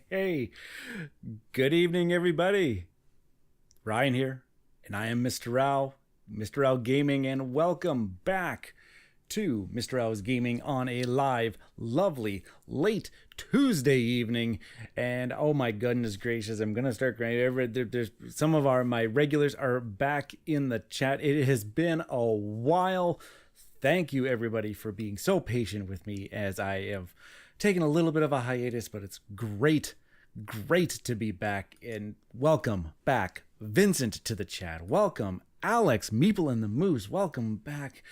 Hey, good evening, everybody. Ryan here, and I am Mr. Rau, Mr. Rau Gaming, and welcome back to Mr. Rau's Gaming on a live, lovely, late Tuesday evening. And oh my goodness gracious, I'm gonna start crying. There's some of my regulars are back in the chat. It has been a while. Thank you, everybody, for being so patient with me as I have taken a little bit of a hiatus, but it's great to be back. And welcome back, Vincent, to the chat. Welcome, Alex, Meeple and the Moose. Welcome back.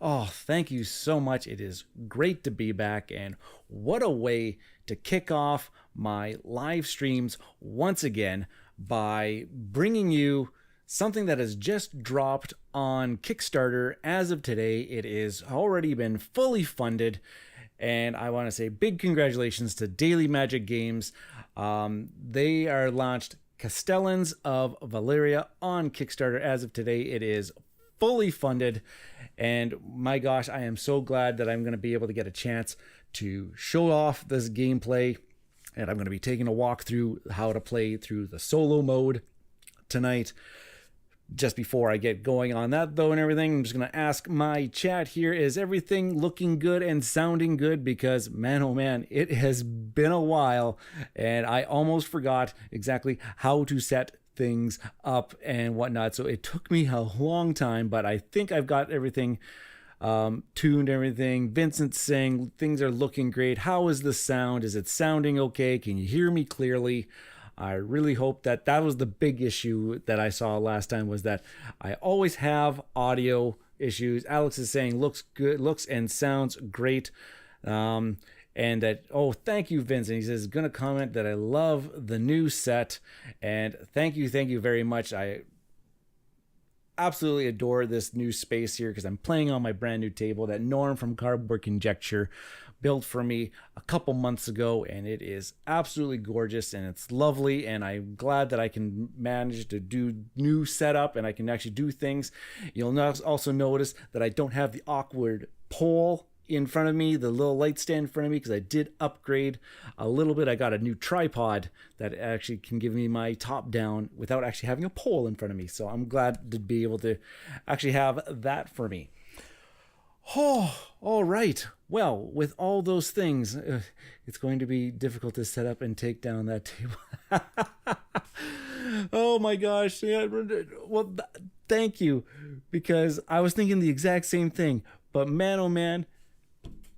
Oh, thank you so much. It is great to be back, and what a way to kick off my live streams once again by bringing you something that has just dropped on Kickstarter as of today. It is already been fully funded, and I want to say big congratulations to Daily Magic Games. They are launched Castellans of Valeria on Kickstarter as of today. It is fully funded, and my gosh, I am so glad that I'm going to be able to get a chance to show off this gameplay, and I'm going to be taking a walk through how to play through the solo mode tonight. Just before I get going on that, though, and everything, I'm just going to ask my chat here, is everything looking good and sounding good? Because, man, oh man, it has been a while, and I almost forgot exactly how to set things up and whatnot. So it took me a long time, but I think I've got everything tuned, everything. Vincent's saying things are looking great. How is the sound? Is it sounding okay? Can you hear me clearly? I really hope that was the big issue that I saw last time, was that I always have audio issues. Alex is saying looks good, looks and sounds great. And that, oh, thank you, Vincent. He says, gonna comment that I love the new set. And thank you very much. I absolutely adore this new space here because I'm playing on my brand new table that Norm from Cardboard Conjecture built for me a couple months ago, and it is absolutely gorgeous and it's lovely, and I'm glad that I can manage to do new setup and I can actually do things. You'll also notice that I don't have the awkward pole in front of me, the little light stand in front of me, because I did upgrade a little bit. I got a new tripod that actually can give me my top down without actually having a pole in front of me, so I'm glad to be able to actually have that for me. Oh, all right. Well, with all those things, it's going to be difficult to set up and take down that table. Oh my gosh. Yeah, well, thank you, because I was thinking the exact same thing. But man, oh man,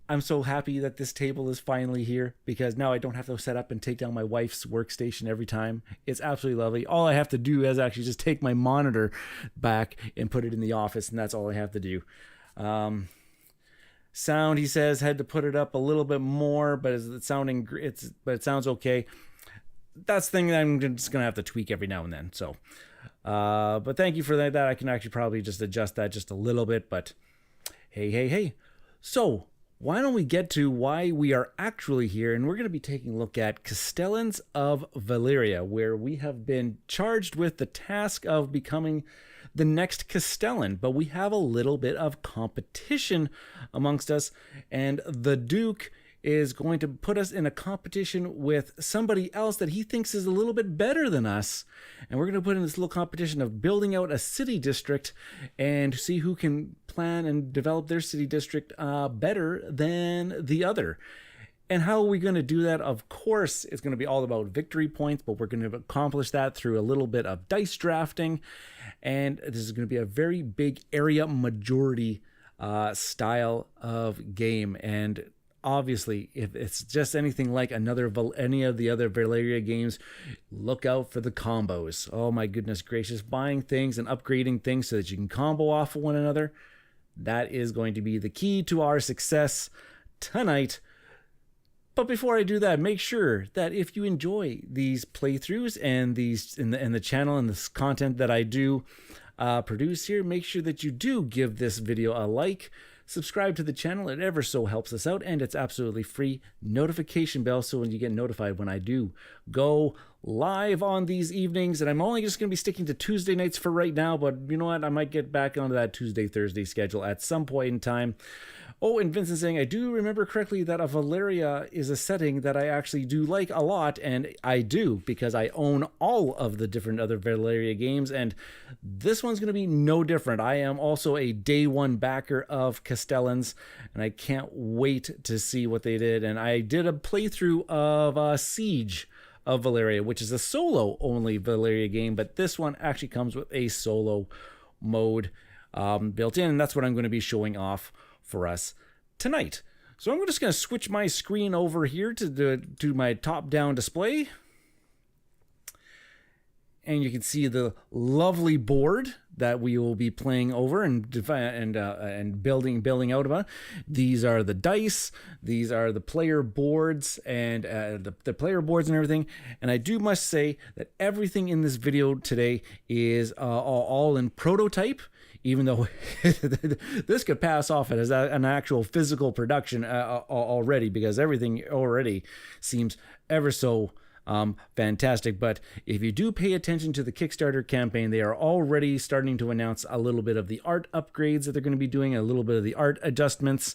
I'm so happy that this table is finally here, because now I don't have to set up and take down my wife's workstation every time. It's absolutely lovely. All I have to do is actually just take my monitor back and put it in the office, and that's all I have to do. Sound, he says, had to put it up a little bit more, but it sounds okay. That's the thing that I'm just gonna have to tweak every now and then. So, but thank you for that. I can actually probably just adjust that just a little bit. But hey. So why don't we get to why we are actually here? And we're going to be taking a look at Castellans of Valeria, where we have been charged with the task of becoming the next Castellan, but we have a little bit of competition amongst us, and the Duke is going to put us in a competition with somebody else that he thinks is a little bit better than us, and we're going to put in this little competition of building out a city district and see who can plan and develop their city district better than the other. And how are we going to do that? Of course, it's going to be all about victory points, but we're going to accomplish that through a little bit of dice drafting. And this is going to be a very big area majority style of game. And obviously, if it's just anything like any of the other Valeria games, look out for the combos. Oh my goodness gracious. Buying things and upgrading things so that you can combo off of one another. That is going to be the key to our success tonight. But before I do that, make sure that if you enjoy these playthroughs and these in the channel and this content that I do produce here, make sure that you do give this video a like, subscribe to the channel. It ever so helps us out, and it's absolutely free. Notification bell so when you get notified when I do go live on these evenings, and I'm only just going to be sticking to Tuesday nights for right now, but you know what? I might get back onto that Tuesday-Thursday schedule at some point in time. Oh, and Vincent saying, I do remember correctly that a Valeria is a setting that I actually do like a lot, and I do, because I own all of the different other Valeria games, and this one's going to be no different. I am also a day one backer of Castellans, and I can't wait to see what they did. And I did a playthrough of Siege of Valeria, which is a solo-only Valeria game, but this one actually comes with a solo mode built in, and that's what I'm going to be showing off for us tonight. So I'm just going to switch my screen over here to my top-down display. And you can see the lovely board that we will be playing over and building out about. These are the dice. These are the player boards and the player boards and everything. And I must say that everything in this video today is all in prototype, even though this could pass off as an actual physical production already, because everything already seems ever so fantastic. But if you do pay attention to the Kickstarter campaign, they are already starting to announce a little bit of the art upgrades that they're going to be doing, a little bit of the art adjustments.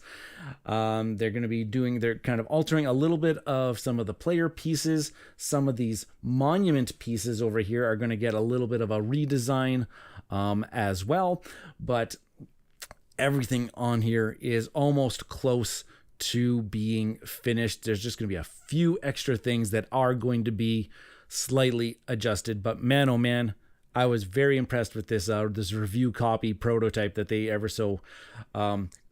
They're going to be they're kind of altering a little bit of some of the player pieces. Some of these monument pieces over here are going to get a little bit of a redesign as well. But everything on here is almost close to being finished. There's just going to be a few extra things that are going to be slightly adjusted, but man, oh man, I was very impressed with this review copy prototype that they ever so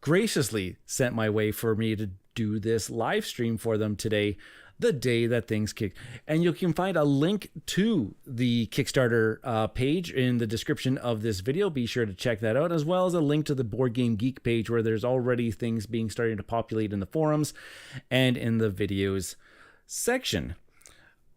graciously sent my way for me to do this live stream for them today, the day that things kick. And you can find a link to the Kickstarter page in the description of this video. Be sure to check that out, as well as a link to the Board Game Geek page, where there's already things starting to populate in the forums and in the videos section.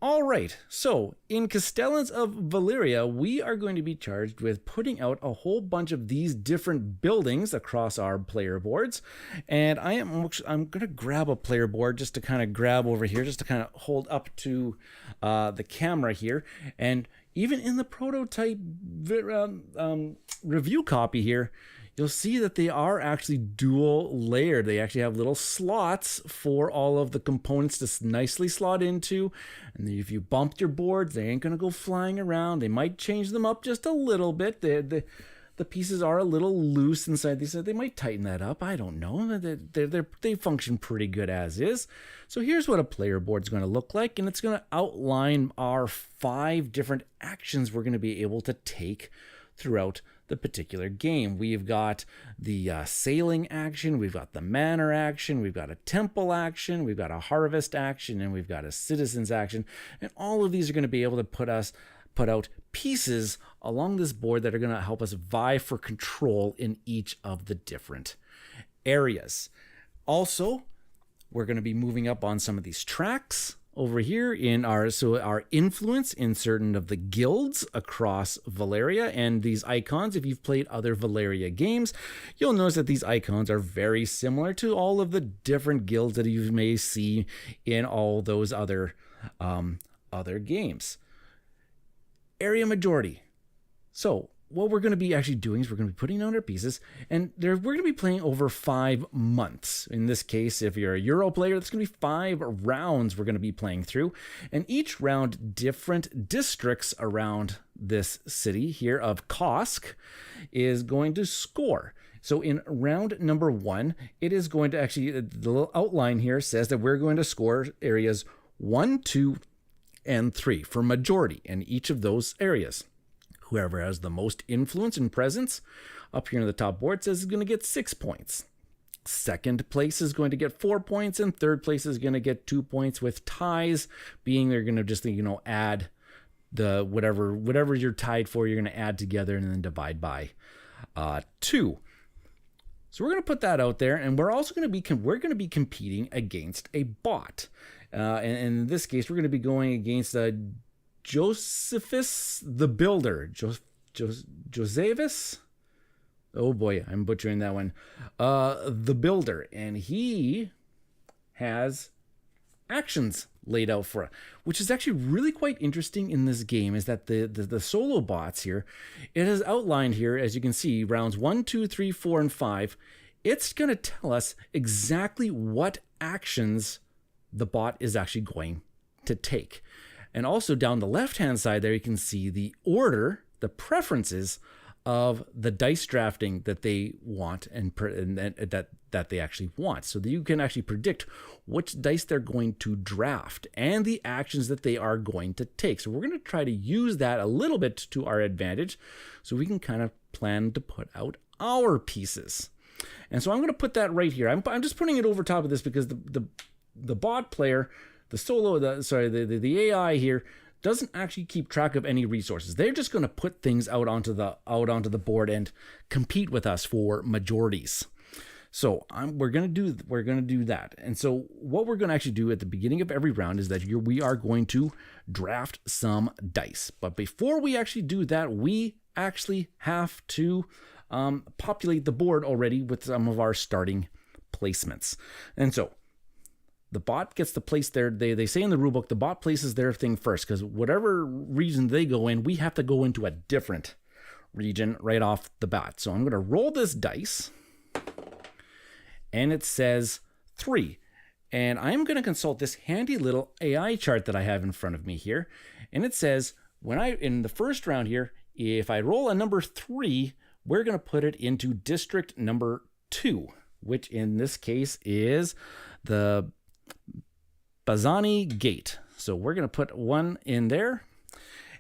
All right, so in Castellans of Valeria, we are going to be charged with putting out a whole bunch of these different buildings across our player boards. And I'm going to grab a player board just to kind of grab over here, just to kind of hold up to the camera here. And even in the prototype review copy here, you'll see that they are actually dual layered. They actually have little slots for all of the components to nicely slot into. And if you bumped your boards, they ain't going to go flying around. They might change them up just a little bit. The pieces are a little loose inside. They might tighten that up. I don't know. They function pretty good as is. So here's what a player board is going to look like. And it's going to outline our 5 different actions we're going to be able to take throughout the particular game. We've got the sailing action, we've got the manor action, we've got a temple action, we've got a harvest action, and we've got a citizens action. And all of these are going to be able to put out pieces along this board that are going to help us vie for control in each of the different areas. Also, we're going to be moving up on some of these tracks over here in our influence in certain of the guilds across Valeria. And these icons, if you've played other Valeria games, you'll notice that these icons are very similar to all of the different guilds that you may see in all those other games. Area majority. So what we're going to be actually doing is we're going to be putting out our pieces, and we're going to be playing over 5 months. In this case, if you're a Euro player, that's going to be 5 rounds we're going to be playing through, and each round, different districts around this city here of Kosk is going to score. So in round number 1, it is going to actually, the little outline here says that we're going to score areas 1, 2, and 3 for majority in each of those areas. Whoever has the most influence and presence up here on the top board says is going to get 6 points. Second place is going to get 4 points, and third place is going to get 2 points, with ties being they're going to just, add the whatever you're tied for, you're going to add together and then divide by 2. So we're going to put that out there, and we're also going to be competing against a bot. And in this case, we're going to be going against Josephus the Builder. Josephus? Oh boy, I'm butchering that one. The Builder. And he has actions laid out for it, which is actually really quite interesting in this game, is that the solo bots here, it is outlined here, as you can see, rounds 1, 2, 3, 4, and 5. It's going to tell us exactly what actions the bot is actually going to take. And also down the left-hand side there, you can see the order, the preferences of the dice drafting that they want and that they actually want, so that you can actually predict which dice they're going to draft and the actions that they are going to take. So we're going to try to use that a little bit to our advantage, so we can kind of plan to put out our pieces. And so I'm going to put that right here. I'm just putting it over top of this because the bot player, the AI here, doesn't actually keep track of any resources. They're just going to put things out onto the board and compete with us for majorities. So we're going to do that. And so what we're going to actually do at the beginning of every round is that we are going to draft some dice. But before we actually do that, we actually have to populate the board already with some of our starting placements. And so the bot gets to place their, they say in the rulebook, the bot places their thing first, because whatever region they go in, we have to go into a different region right off the bat. So I'm going to roll this dice, and it says 3. And I'm going to consult this handy little AI chart that I have in front of me here. And it says, in the first round here, if I roll a number 3, we're going to put it into district number 2, which in this case is the Bazani Gate. So we're going to put 1 in there.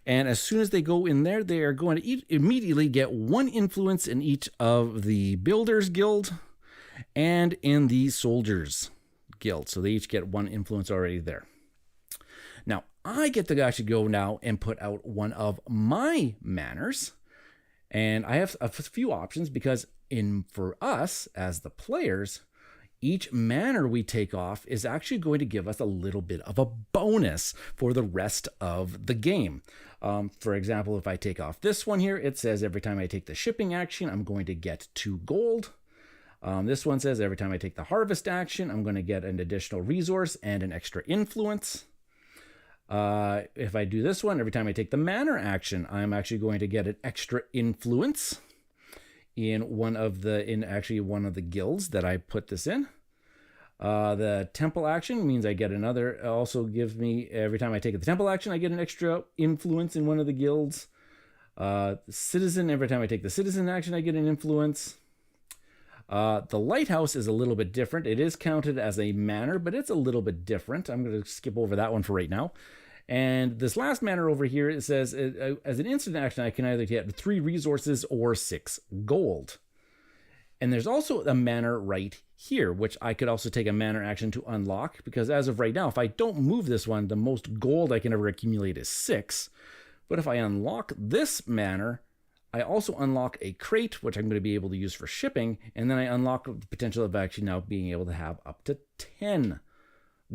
And as soon as they go in there, they are going to immediately get 1 influence in each of the Builders Guild and in the Soldiers Guild. So they each get 1 influence already there. Now, I get to actually go now and put out one of my manors. And I have a few options because for us as the players, each manor we take off is actually going to give us a little bit of a bonus for the rest of the game. For example, if I take off this one here, it says every time I take the shipping action, I'm going to get 2 gold. This one says every time I take the harvest action, I'm going to get an additional resource and an extra influence. If I do this one, every time I take the manor action, I'm actually going to get an extra influence in one of the guilds that I put this in. The temple action means I get another, also gives me, every time I take the temple action, I get an extra influence in one of the guilds. Citizen, every time I take the citizen action, I get an influence. The lighthouse is a little bit different. It is counted as a manor, but it's a little bit different. I'm going to skip over that one for right now. And this last manor over here, it says, as an instant action, I can either get 3 resources or 6 gold. And there's also a manor right here, which I could also take a manor action to unlock, because as of right now, if I don't move this one, the most gold I can ever accumulate is 6. But if I unlock this manor, I also unlock a crate, which I'm going to be able to use for shipping, and then I unlock the potential of actually now being able to have up to 10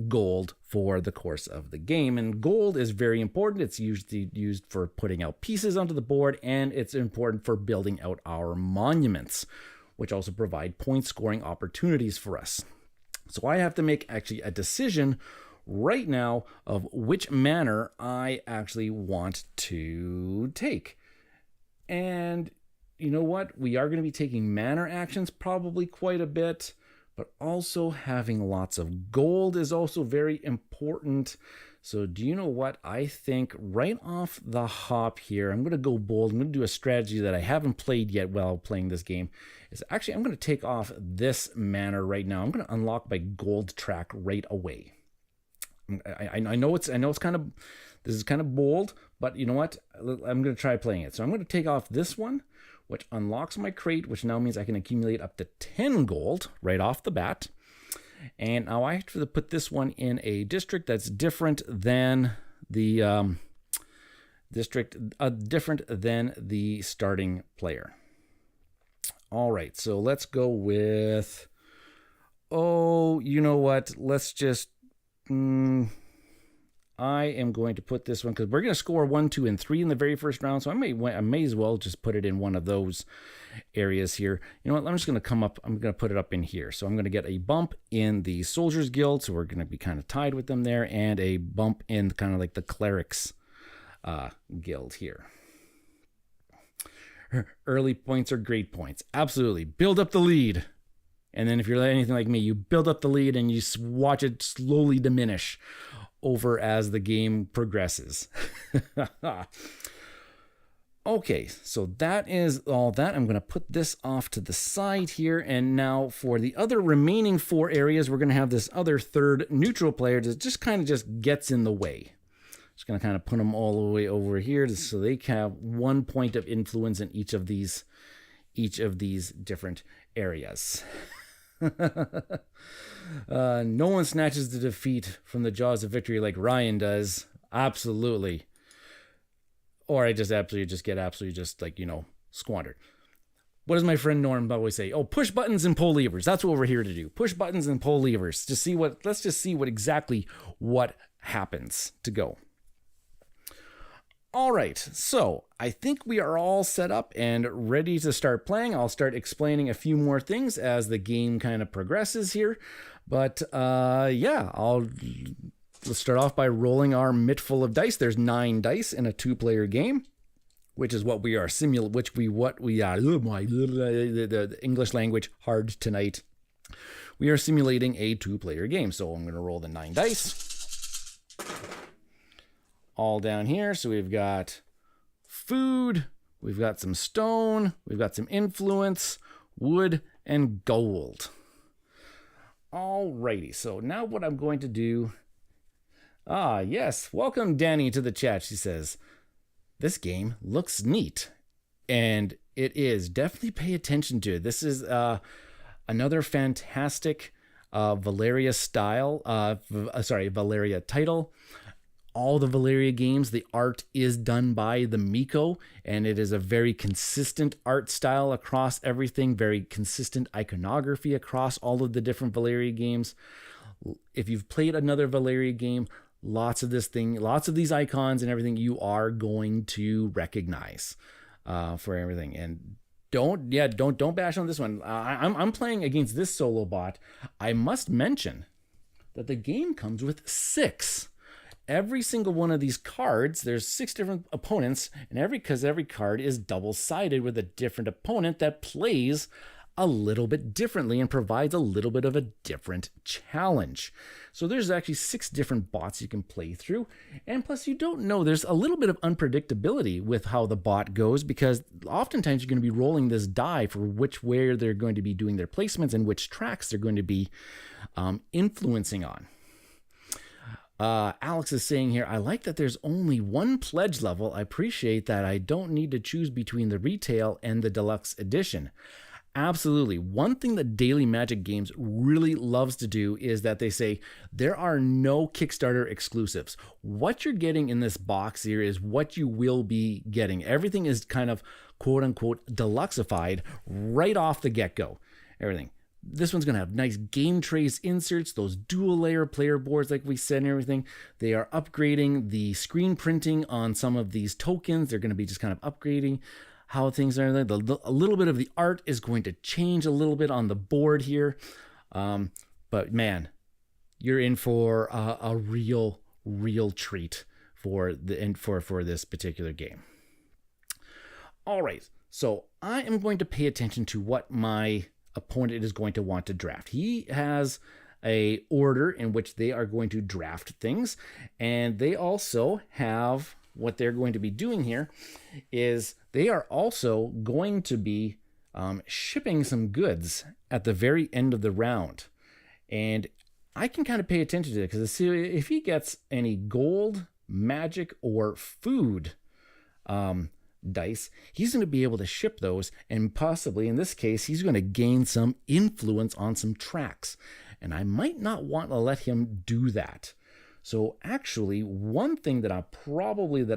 gold for the course of the game. And gold is very important. It's usually used for putting out pieces onto the board, and it's important for building out our monuments, which also provide point scoring opportunities for us. So I have to make actually a decision right now of which manor I actually want to take. And you know what? We are going to be taking manor actions probably quite a bit, but also having lots of gold is also very important. So do you know what? I think right off the hop here, I'm going to go bold. I'm going to do a strategy that I haven't played yet while playing this game. Is actually, I'm going to take off this manor right now. I'm going to unlock my gold track right away. I know it's kind of, this is kind of bold, but you know what? I'm going to try playing it. So I'm going to take off this one, which unlocks my crate, which now means I can accumulate up to 10 gold right off the bat. And now I have to put this one in a district that's different than the starting player. All right, so let's go with, you know what? Let's just, I'm I am going to put this one, because we're going to score 1, 2, and 3 in the very first round, so I may as well just put it in one of those areas here. You know what, I'm just going to come up, I'm going to put it up in here. So I'm going to get a bump in the Soldiers Guild, so we're going to be kind of tied with them there, and a bump in kind of like the Clerics Guild here. Early points are great points. Absolutely. Build up the lead. And then if you're anything like me, you build up the lead and you watch it slowly diminish over as the game progresses. Okay, so that is all that. I'm going to put this off to the side here. And now for the other remaining 4 areas, we're going to have this other third neutral player that just kind of just gets in the way. Just going to kind of put them all the way over here so they have 1 point of influence in each of these different areas. No one snatches the defeat from the jaws of victory like Ryan does. Absolutely. Or I just absolutely just like, squandered. What does my friend Norm always say? Oh, push buttons and pull levers. That's what we're here to do. Push buttons and pull levers. Let's just see exactly what happens to go. All right, so I think we are all set up and ready to start playing. I'll start explaining a few more things as the game kind of progresses here. But yeah, let's start off by rolling our mitt full of dice. There's 9 dice in a 2-player game, which is what we are the English language hard tonight. We are simulating a 2-player game. So I'm going to roll the 9 dice. All down here. So we've got food, we've got some stone, we've got some influence, wood, and gold. Alrighty, so now what I'm going to do... yes, welcome Danny to the chat. She says, this game looks neat. And it is. Definitely pay attention to it. This is another fantastic Valeria title. All the Valeria games, the art is done by the Mico, and it is a very consistent art style across everything, very consistent iconography across all of the different Valeria games. If you've played another Valeria game, lots of these icons and everything you are going to recognize for everything. And don't bash on this one. I'm playing against this solo bot. I must mention that the game comes with 6. Every single one of these cards, there's 6 different opponents, and because every card is double-sided with a different opponent that plays a little bit differently and provides a little bit of a different challenge. So there's actually 6 different bots you can play through, and plus you don't know, there's a little bit of unpredictability with how the bot goes, because oftentimes you're going to be rolling this die for which way they're going to be doing their placements and which tracks they're going to be influencing on. Alex is saying here, I like that there's only 1 pledge level. I appreciate that I don't need to choose between the retail and the deluxe edition. Absolutely. One thing that Daily Magic Games really loves to do is that they say there are no Kickstarter exclusives. What you're getting in this box here is what you will be getting. Everything is kind of quote unquote deluxeified right off the get-go. Everything. This one's going to have nice game trace inserts, those dual layer player boards like we said and everything. They are upgrading the screen printing on some of these tokens. They're going to be just kind of upgrading how things are. A little bit of the art is going to change a little bit on the board here. But man, you're in for a real treat for this particular game. All right, so I am going to pay attention to what my opponent is going to want to draft. He has a order in which they are going to draft things, and they also have what they're going to be doing here is they are also going to be shipping some goods at the very end of the round. And I can kind of pay attention to it because if he gets any gold, magic, or food dice, he's going to be able to ship those, and possibly in this case he's going to gain some influence on some tracks, and I might not want to let him do that. So actually one thing that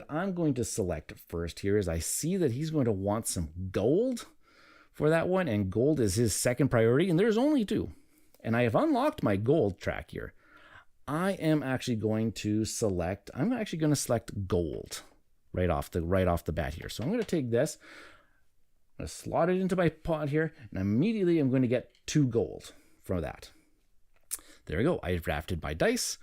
I'm going to select first here is I see that he's going to want some gold for that one, and gold is his second priority, and there's only 2, and I have unlocked my gold track here. I am actually going to select, gold right off the bat here. So I'm going to take this, I'm going to slot it into my pot here, and immediately I'm going to get 2 gold from that. There we go. I drafted my dice.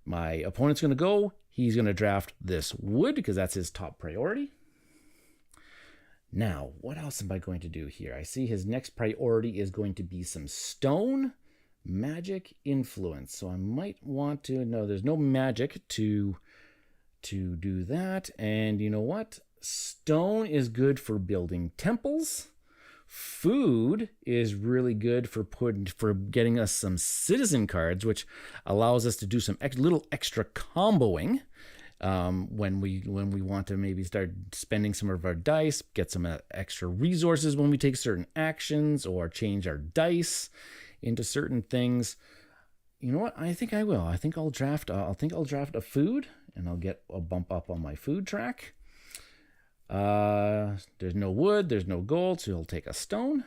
My opponent's going to go. He's going to draft this wood because that's his top priority. Now, what else am I going to do here? I see his next priority is going to be some stone, magic, influence. So I might want to, no, there's no magic to do that. And you know what? Stone is good for building temples. Food is really good for getting us some citizen cards, which allows us to do some little extra comboing when we want to maybe start spending some of our dice, get some extra resources when we take certain actions or change our dice into certain things. You know what? I think I will. I think I'll draft a food, and I'll get a bump up on my food track. There's no wood, there's no gold, so he'll take a stone.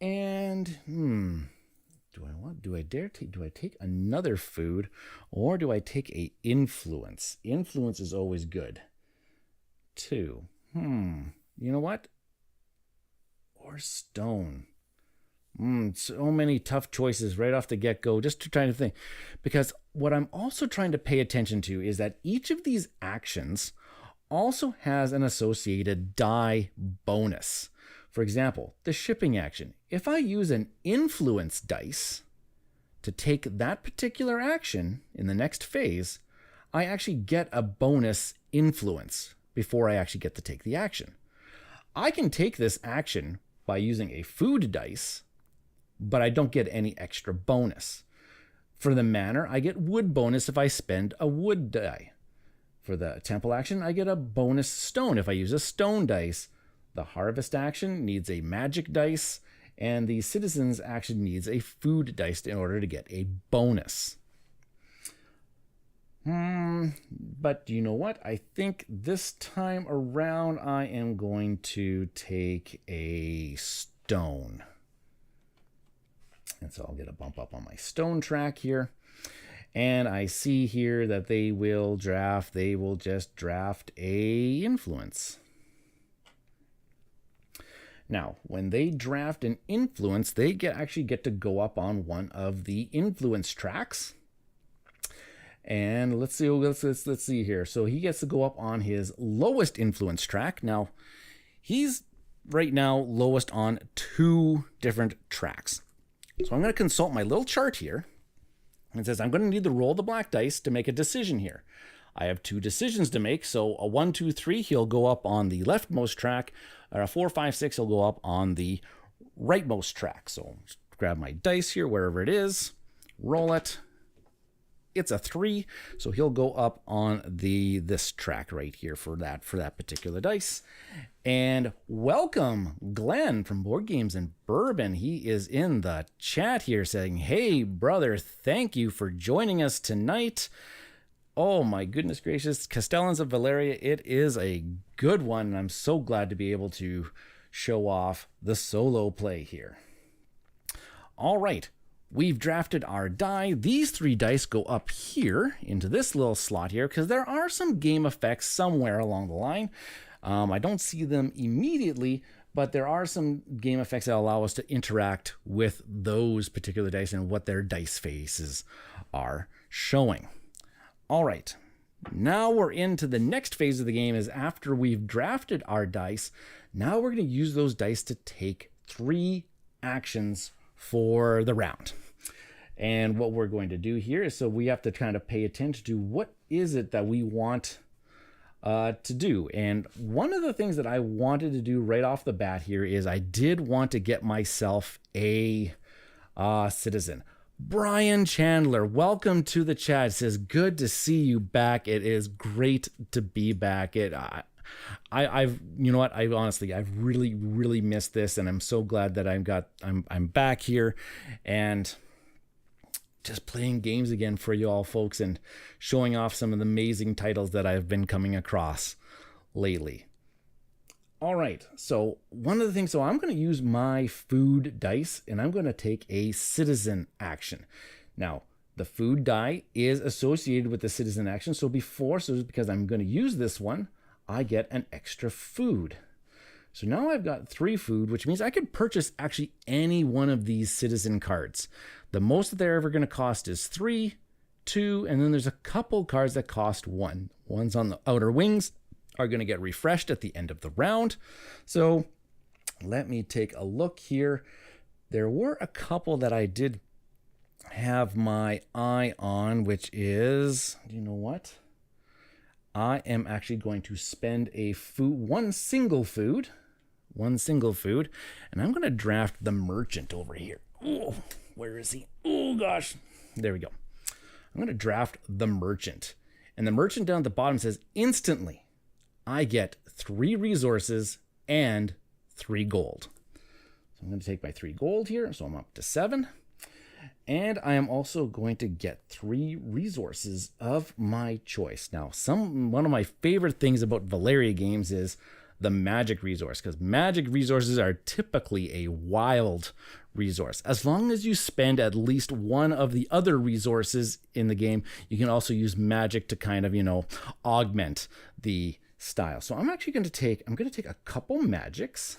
And do I take another food, or do I take a influence? Influence is always good too. You know what? Or stone. So many tough choices right off the get-go, just trying to think. Because what I'm also trying to pay attention to is that each of these actions also has an associated die bonus. For example, the shipping action. If I use an influence dice to take that particular action in the next phase, I actually get a bonus influence before I actually get to take the action. I can take this action by using a food dice, but I don't get any extra bonus. For the manor, I get wood bonus if I spend a wood die. For the temple action, I get a bonus stone if I use a stone dice. The harvest action needs a magic dice, and the citizens action needs a food dice in order to get a bonus. But you know what? I think this time around I am going to take a stone. And so I'll get a bump up on my stone track here. And I see here that they will just draft a influence. Now, when they draft an influence, they actually get to go up on one of the influence tracks. And let's see here. So he gets to go up on his lowest influence track. Now, he's right now lowest on 2 different tracks. So I'm going to consult my little chart here. And it says I'm going to need to roll the black dice to make a decision here. I have 2 decisions to make. So a 1, 2, 3, he'll go up on the leftmost track. Or a 4, 5, 6, he'll go up on the rightmost track. So just grab my dice here, wherever it is, roll it. It's a 3, so he'll go up on this track right here for that particular dice. And welcome, Glenn from Board Games and Bourbon. He is in the chat here saying, "Hey, brother, thank you for joining us tonight." Oh my goodness gracious, Castellans of Valeria, it is a good one. I'm so glad to be able to show off the solo play here. All right. We've drafted our die. These 3 dice go up here into this little slot here because there are some game effects somewhere along the line. I don't see them immediately, but there are some game effects that allow us to interact with those particular dice and what their dice faces are showing. All right. Now we're into the next phase of the game is after we've drafted our dice. Now we're going to use those dice to take 3 actions for the round. And what we're going to do here is so we have to kind of pay attention to what is it that we want to do. And one of the things that I wanted to do right off the bat here is I did want to get myself a citizen. Brian Chandler, welcome to the chat. It says, good to see you back. It is great to be back. I've you know what, I've really missed this, and I'm so glad that I'm back here and just playing games again for you all folks and showing off some of the amazing titles that I've been coming across lately. All right, so one of the things, so I'm going to use my food dice and I'm going to take a citizen action. Now, the food die is associated with the citizen action, so because I'm going to use this one, I get an extra food. So now I've got 3 food, which means I could purchase actually any one of these citizen cards. The most that they're ever going to cost is 3, 2, and then there's a couple cards that cost 1. One's on the outer wings, are going to get refreshed at the end of the round. So let me take a look here. There were a couple that I did have my eye on, which is, do you know what? I am actually going to spend one single food, and I'm going to draft the merchant over here. Oh, where is he? Oh gosh, there we go. I'm going to draft the merchant, and the merchant down at the bottom says instantly I get 3 resources and 3 gold. So I'm going to take my 3 gold here, so I'm up to 7. And I am also going to get 3 resources of my choice. Now, one of my favorite things about Valeria games is the magic resource, because magic resources are typically a wild resource. As long as you spend at least one of the other resources in the game, you can also use magic to kind of, augment the style. So I'm actually going to take a couple magics,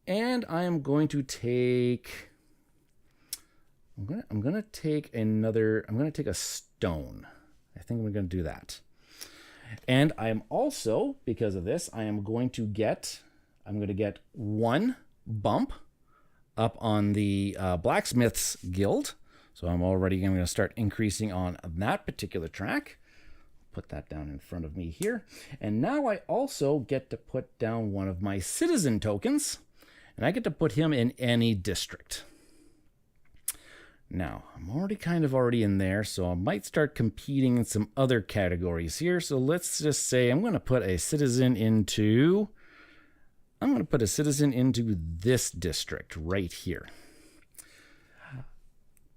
and I am going to take I'm going to take a stone. I think I'm going to do that. And I am also, because of this, I'm going to get 1 bump up on the blacksmith's guild. So I'm going to start increasing on that particular track. Put that down in front of me here. And now I also get to put down one of my citizen tokens, and I get to put him in any district. Now, I'm already in there, so I might start competing in some other categories here. So let's just say I'm going to put a citizen into this district right here.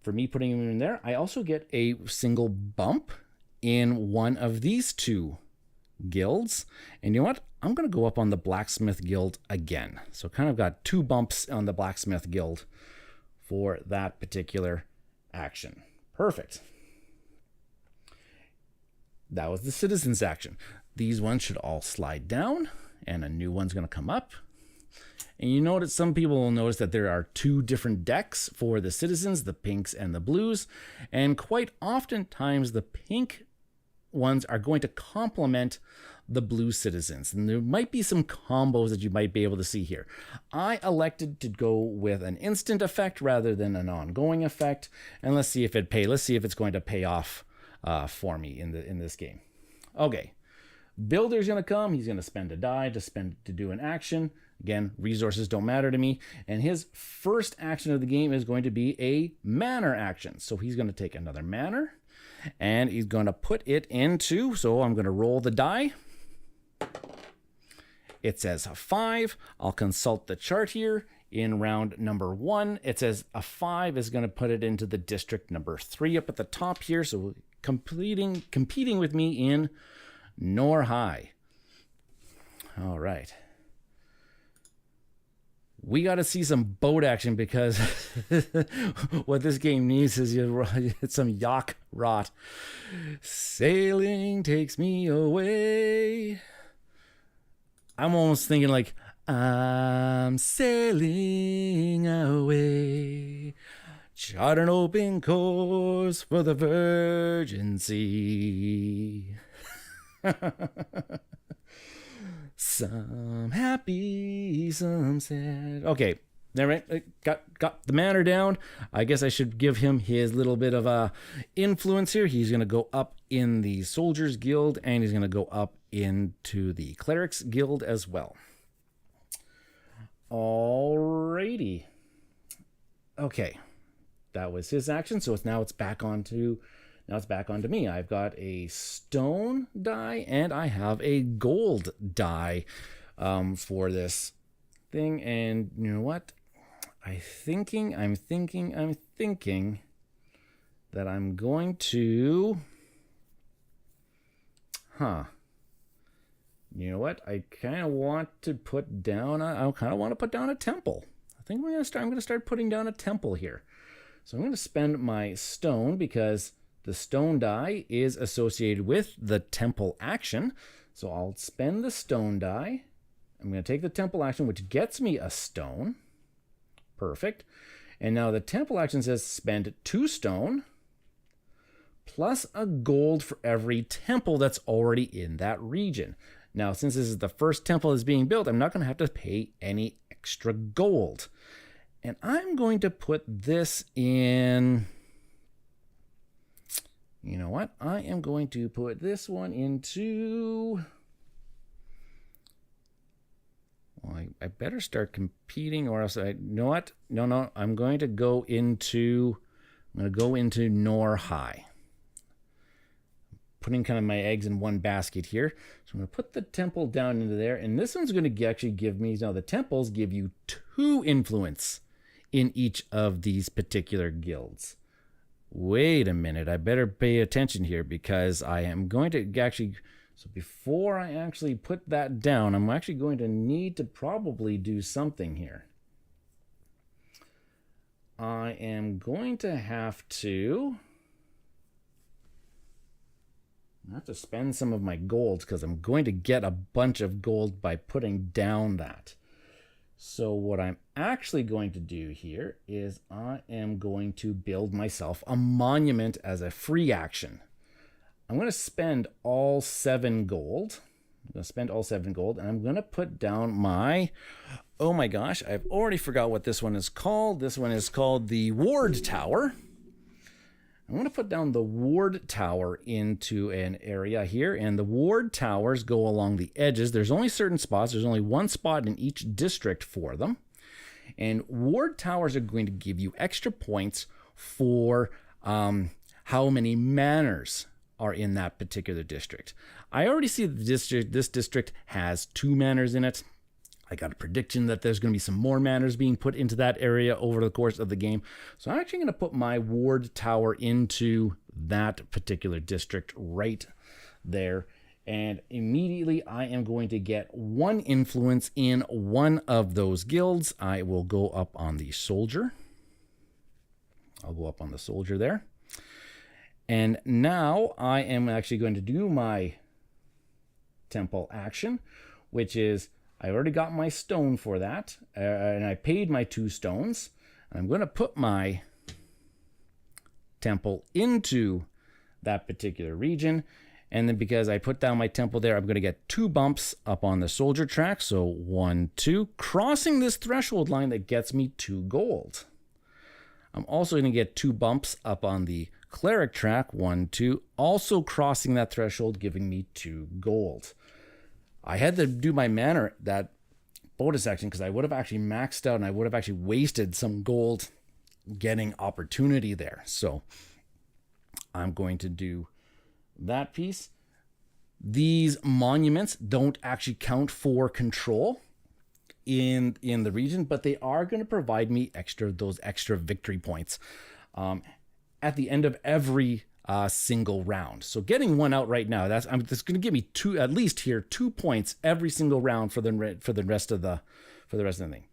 For me putting him in there, I also get a single bump in one of these 2 guilds. And you know what? I'm going to go up on the blacksmith guild again. So kind of got 2 bumps on the blacksmith guild for that particular action. Perfect. That was the citizens action. These ones should all slide down, and a new one's going to come up. And you notice, some people will notice that there are 2 different decks for the citizens, the pinks and the blues. And quite oftentimes the pink ones are going to complement the blue citizens, and there might be some combos that you might be able to see here. I elected to go with an instant effect rather than an ongoing effect, and let's see if it's going to pay off for me in this game. Okay, builder's gonna come. He's gonna spend a die to do an action. Again, resources don't matter to me, and his first action of the game is going to be a manor action. So he's going to take another manor, and he's going to put it into, so I'm going to roll the die. It says a 5. I'll consult the chart here. In round number 1, it says a 5 is going to put it into the district number 3 up at the top here. So competing with me in Nor High. All right. We got to see some boat action, because what this game needs is some yacht rot. Sailing takes me away. I'm almost thinking like, I'm sailing away, chart an open course for the virgin sea. Some happy, some sad. Okay, all right, got the manor down. I guess I should give him his little bit of a influence here. He's going to go up in the Soldiers Guild, and he's going to go up into the Clerics Guild as well. Alrighty. Okay, that was his action. So it's back onto me. I've got a stone die and I have a gold die for this thing. And you know what? I'm thinking that I'm going to, you know what? I kind of want to put down a temple. I think I'm going to start putting down a temple here. So I'm going to spend my stone because the stone die is associated with the temple action. So I'll spend the stone die. I'm going to take the temple action, which gets me a stone. Perfect. And now the temple action says spend 2 stone plus a gold for every temple that's already in that region. Now, since this is the first temple that's being built, I'm not going to have to pay any extra gold. And I'm going to put this in... You know what? I am going to put this one into... Well, I better start competing or else you know what? No. I'm going to go into Nor High. Putting kind of my eggs in one basket here. So I'm going to put the temple down into there. And this one's going to actually give me, now the temples give you 2 influence in each of these particular guilds. Wait a minute. I better pay attention here because I am going to actually, so before I actually put that down, I'm actually going to need to probably do something here. I am going to have to spend some of my gold because I'm going to get a bunch of gold by putting down that. So what I'm actually going to do here is I am going to build myself a monument as a free action. I'm going to spend all 7 gold. And I'm going to put down my, oh my gosh, I've already forgot what this one is called. This one is called the Ward Tower. I'm going to put down the Ward Tower into an area here, and the Ward Towers go along the edges. There's only certain spots. There's only 1 spot in each district for them. And Ward Towers are going to give you extra points for how many manors are in that particular district. I already see this district has 2 manors in it. I got a prediction that there's going to be some more manors being put into that area over the course of the game. So I'm actually going to put my Ward Tower into that particular district right there. And immediately I am going to get 1 influence in one of those guilds. I will go up on the soldier. I'll go up on the soldier there. And now I am actually going to do my temple action, which is I already got my stone for that, and I paid my 2 stones. I'm going to put my temple into that particular region, and then because I put down my temple there, I'm going to get 2 bumps up on the soldier track. So 1, 2, crossing this threshold line that gets me 2 gold. I'm also going to get 2 bumps up on the cleric track, 1, 2, also crossing that threshold, giving me 2 gold. I had to do my manor, that bonus action, because I would have actually maxed out and I would have actually wasted some gold getting opportunity there. So I'm going to do that piece. These monuments don't actually count for control in the region, but they are going to provide me those extra victory points at the end of every single round. So getting 1 out right now, that's going to give me 2, at least here, 2 points every single round for the rest of the thing.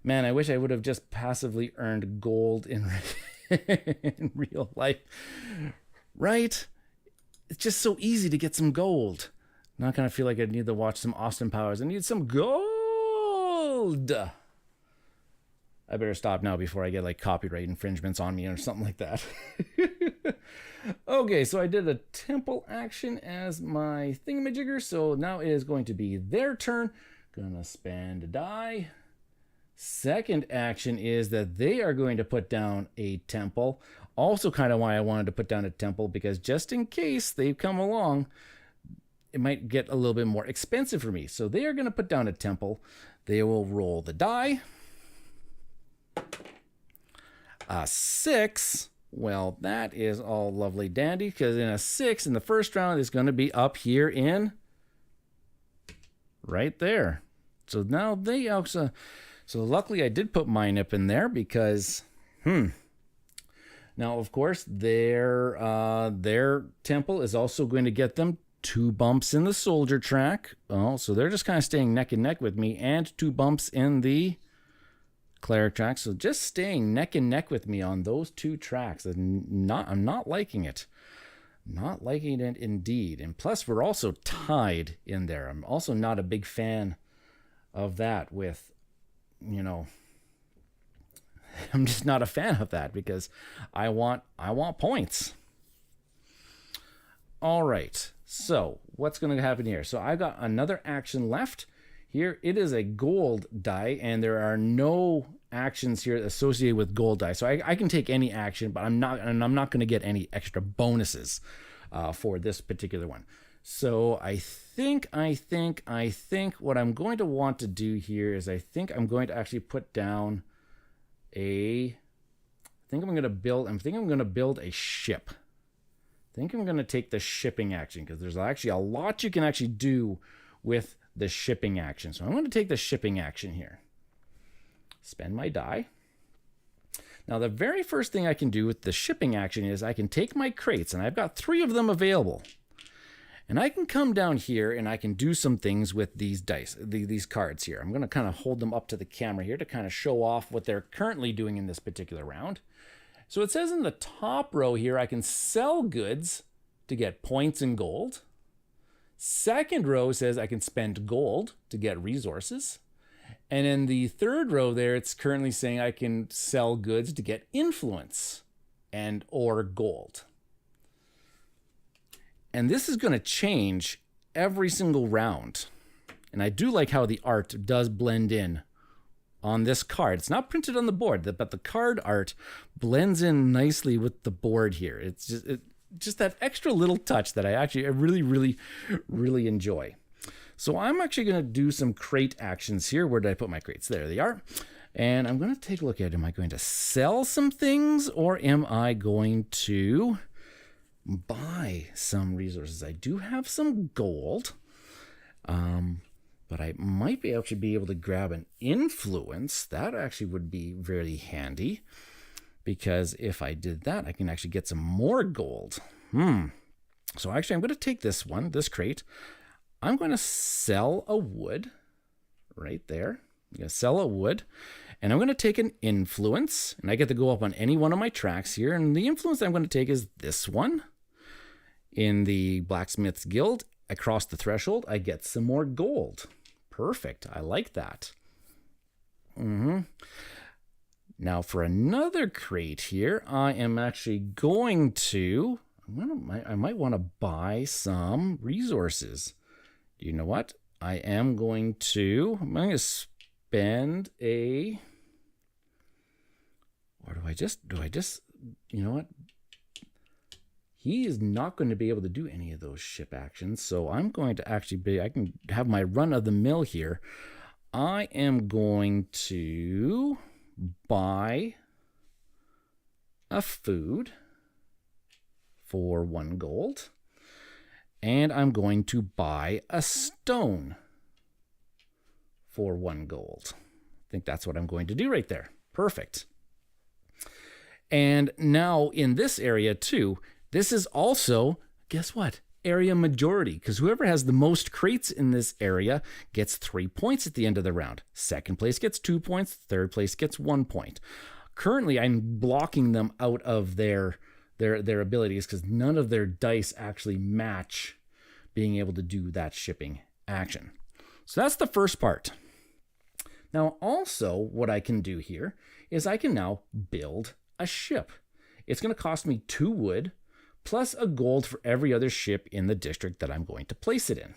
Man, I wish I would have just passively earned gold in in real life, right? It's just so easy to get some gold. Not gonna feel like I need to watch some Austin Powers. I need some gold. I better stop now before I get like copyright infringements on me or something like that. Okay, so I did a temple action as my thingamajigger, so now it is going to be their turn. Gonna spend a die. Second action is that they are going to put down a temple. Also kind of why I wanted to put down a temple, because just in case they come along, it might get a little bit more expensive for me. So they are going to put down a temple. They will roll the die. 6. Well, that is all lovely dandy, because in a 6 in the first round is going to be up here in right there. So now they also, so luckily I did put mine up in there because, now of course their temple is also going to get them 2 bumps in the soldier track. Oh, so they're just kind of staying neck and neck with me, and 2 bumps in the cleric track. So just staying neck and neck with me on those 2 tracks. I'm not liking it. Not liking it indeed. And plus, we're also tied in there. I'm also not a big fan of that with, you know, I'm just not a fan of that because I want points. All right. So what's going to happen here? So I've got another action left. Here, it is a gold die, and there are no actions here associated with gold die. So I can take any action, but I'm not going to get any extra bonuses for this particular one. So I think what I'm going to want to do here is I think I'm going to actually put down I'm thinking I'm going to build a ship. I think I'm going to take the shipping action because there's actually a lot you can actually do with the shipping action. So I'm going to take the shipping action here. Spend my die. Now, the very first thing I can do with the shipping action is I can take my crates, and I've got 3 of them available. And I can come down here and I can do some things with these dice, these cards here. I'm going to kind of hold them up to the camera here to kind of show off what they're currently doing in this particular round. So it says in the top row here, I can sell goods to get points and gold. Second row says I can spend gold to get resources. And in the third row there, it's currently saying I can sell goods to get influence and or gold. And this is going to change every single round. And I do like how the art does blend in on this card. It's not printed on the board, but the card art blends in nicely with the board here. It's just that extra little touch that I really enjoy. So I'm actually going to do some crate actions here. Where did I put my crates? There they are. And I'm going to take a look at, am I going to sell some things or am I going to buy some resources? I do have some gold, but I might actually be able to grab an influence. That actually would be very handy because if I did that, I can actually get some more gold. So actually, I'm going to take this crate. I'm going to sell a wood right there. I'm going to sell a wood, and I'm going to take an influence, and I get to go up on any one of my tracks here. And the influence I'm going to take is this one. In the Blacksmith's Guild, across the threshold, I get some more gold. Perfect. I like that. Now for another crate here, I am actually going to, I might want to buy some resources. You know what? I'm going to spend a, or do I just, you know what? He is not going to be able to do any of those ship actions. So I'm going to actually I can have my run of the mill here. I am going to buy a food for 1 gold. And I'm going to buy a stone for 1 gold. I think that's what I'm going to do right there. Perfect. And now in this area too, this is also, guess what? Area majority, because whoever has the most crates in this area gets 3 points at the end of the round. Second place gets 2 points. Third place gets 1 point. Currently, I'm blocking them out of their abilities because none of their dice actually match being able to do that shipping action. So that's the first part. Now, also what I can do here is I can now build a ship. It's going to cost me 2 wood plus a gold for every other ship in the district that I'm going to place it in.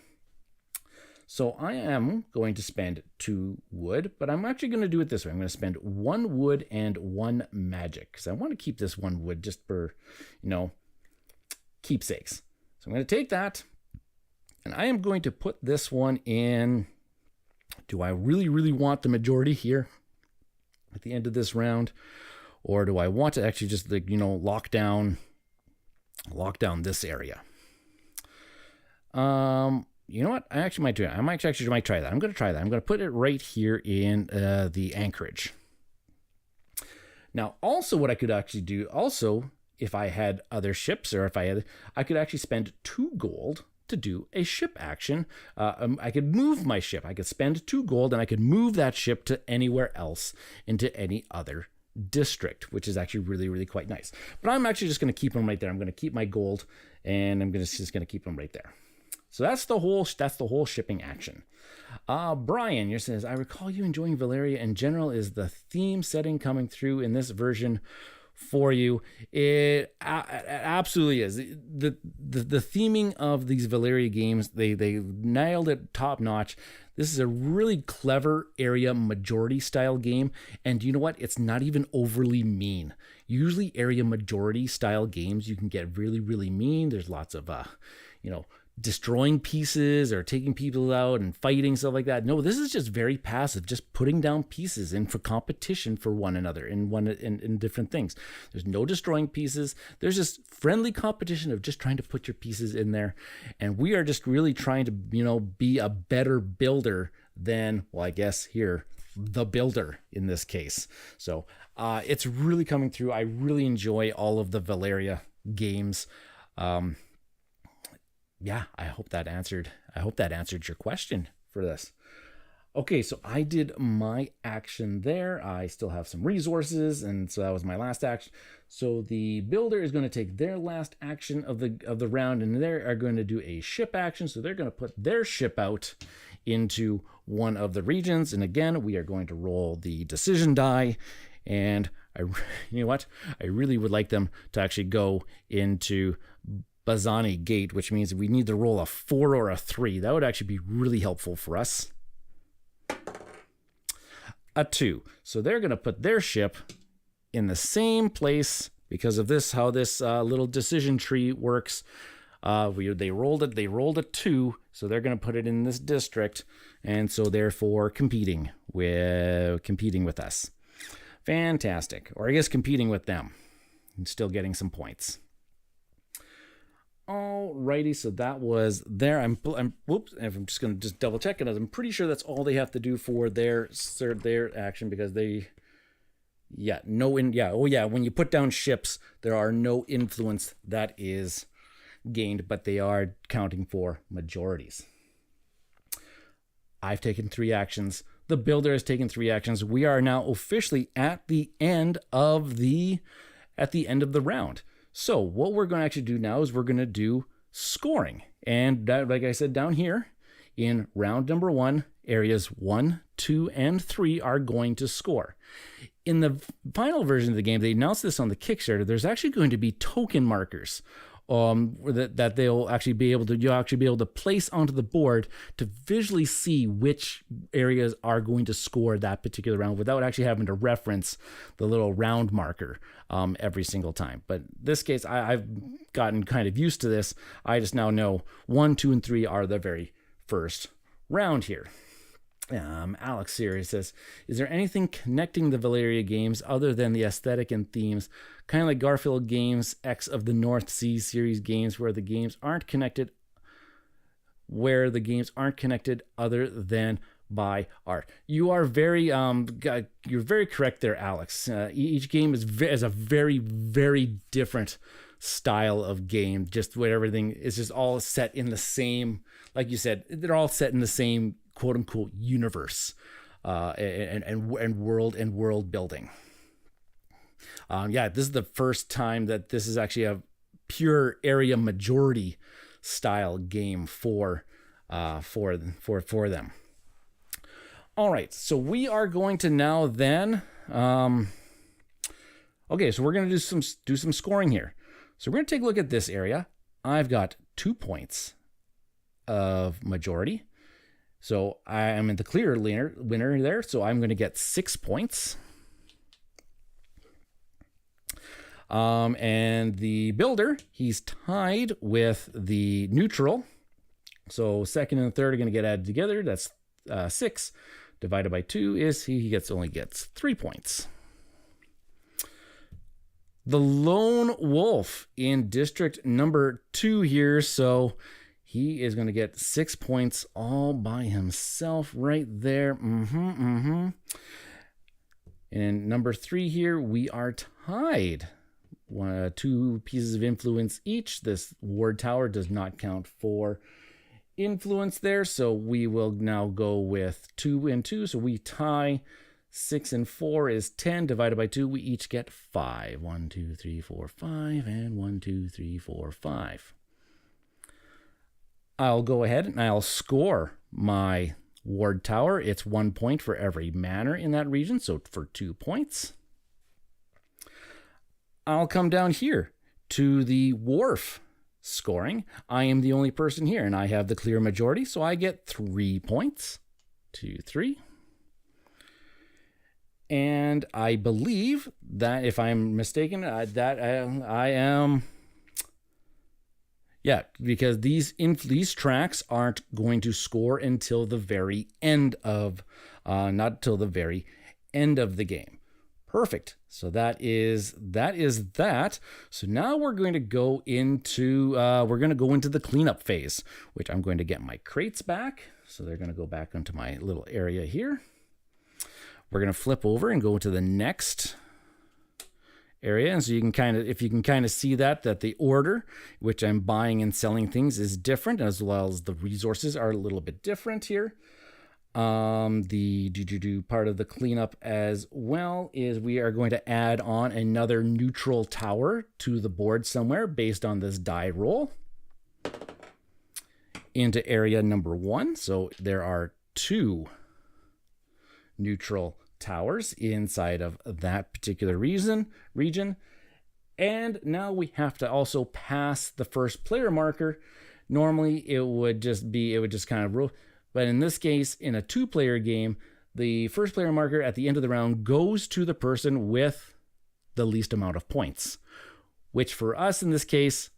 So I am going to spend 2 wood, but I'm actually going to do it this way. I'm going to spend 1 wood and 1 magic because I want to keep this 1 wood just for, keepsakes. So I'm going to take that and I am going to put this one in. Do I really want the majority here at the end of this round? Or do I want to actually just lock down this area? You know what? I actually might do it. I might try that. I'm going to try that. I'm going to put it right here in the anchorage. Now, also what I could actually do, if I had other ships or I could actually spend 2 gold to do a ship action. I could move my ship. I could spend 2 gold and I could move that ship to anywhere else into any other district, which is actually really, really quite nice. But I'm actually just going to keep them right there. I'm going to keep my gold and I'm just going to keep them right there. So that's the whole shipping action. Brian, you says, I recall you enjoying Valeria in general. Is the theme setting coming through in this version for you? It absolutely is. The theming of these Valeria games, they nailed it top notch. This is a really clever area majority style game, and you know what? It's not even overly mean. Usually area majority style games, you can get really, really mean. There's lots of destroying pieces or taking people out and fighting, stuff like that. No, this is just very passive, just putting down pieces in for competition for one another in different things. There's no destroying pieces. There's just friendly competition of just trying to put your pieces in there. And we are just really trying to, be a better builder than, well, I guess here, the builder in this case. So it's really coming through. I really enjoy all of the Valeria games. Yeah, I hope that answered your question for this. Okay, so I did my action there. I still have some resources, and so that was my last action. So the builder is going to take their last action of the round, and they are going to do a ship action. So they're going to put their ship out into one of the regions. And again, we are going to roll the decision die. And you know what? I really would like them to actually go into Bazani Gate, which means we need to roll a 4 or a 3. That would actually be really helpful for us. A 2. So they're going to put their ship in the same place because of this, how this little decision tree works. They rolled a 2, so they're going to put it in this district, and so therefore competing with us. Fantastic. Or I guess competing with them and still getting some points. Alrighty, so that was there. I'm just going to just double check it. I'm pretty sure that's all they have to do for their action, because when you put down ships, there are no influence that is gained, but they are counting for majorities. I've taken 3 actions. The builder has taken 3 actions. We are now officially at the end of the round. So what we're going to actually do now is we're going to do scoring. And that, like I said, down here in round number 1, areas 1, 2, and 3 are going to score. In the final version of the game, they announced this on the Kickstarter, there's actually going to be token markers that you'll actually be able to place onto the board to visually see which areas are going to score that particular round without actually having to reference the little round marker every single time. But in this case, I've gotten kind of used to this. I just now know 1, 2, and 3 are the very first round here. Alex here says, is there anything connecting the Valeria games other than the aesthetic and themes, kind of like Garfield Games X of the North Sea series games, where the games aren't connected other than by art? You are you're very correct there, Alex. Each game is a very, very different style of game, just where everything is just all set in the same, like you said, they're all set in the same quote unquote universe and world building. This is the first time that this is actually a pure area majority style game for them. All right, so we are going to now then so we're going to do some scoring here. So we're going to take a look at this area. I've got 2 points of majority. So I am in the clear winner there. So I'm going to get 6 points. And the builder, he's tied with the neutral. So second and third are going to get added together. That's 6 divided by 2 is he only gets 3 points. The lone wolf in district number 2 here. So he is going to get 6 points all by himself right there. And number 3 here, we are tied 2 pieces of influence each. This ward tower does not count for influence there, so we will now go with 2 and 2. So we tie. 6 and 4 is 10 divided by 2. We each get 5. 1, 2, 3, 4, 5, and 1, 2, 3, 4, 5. I'll go ahead and I'll score my ward tower. It's 1 point for every manor in that region, so for 2 points. I'll come down here to the wharf scoring. I am the only person here, and I have the clear majority, so I get 3 points. 2, 3. And I believe that, if I'm mistaken, I am... Yeah, because these tracks aren't going to score until the very end of... not till the very end of the game. Perfect. So that is that. So now we're going to go into the cleanup phase, which I'm going to get my crates back. So they're going to go back into my little area here. We're going to flip over and go to the next area. And so you can kind of see that the order which I'm buying and selling things is different, as well as the resources are a little bit different here. The part of the cleanup as well is we are going to add on another neutral tower to the board somewhere based on this die roll into area number 1. So there are 2 neutral towers inside of that particular region. And now we have to also pass the first player marker. Normally it would just kind of roll. But in this case, in a 2-player game, the first player marker at the end of the round goes to the person with the least amount of points, which for us in this case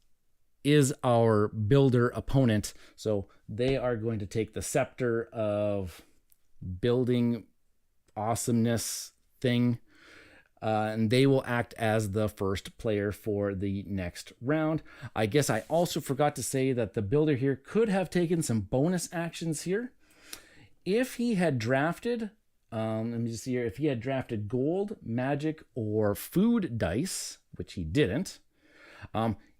is our builder opponent. So they are going to take the scepter of building awesomeness thing, and they will act as the first player for the next round. I guess I also forgot to say that the builder here could have taken some bonus actions here. If he had drafted, let me just see here, if he had drafted gold, magic, or food dice, which he didn't,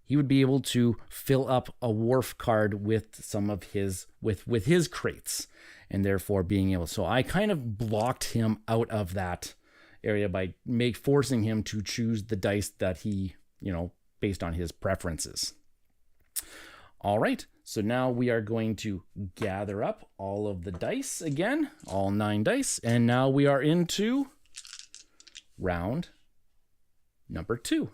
he would be able to fill up a wharf card with some of his, with his crates, and therefore being able, so I kind of blocked him out of that area by forcing him to choose the dice that he, based on his preferences. All right, so now we are going to gather up all of the dice again, all 9 dice, and now we are into round number 2.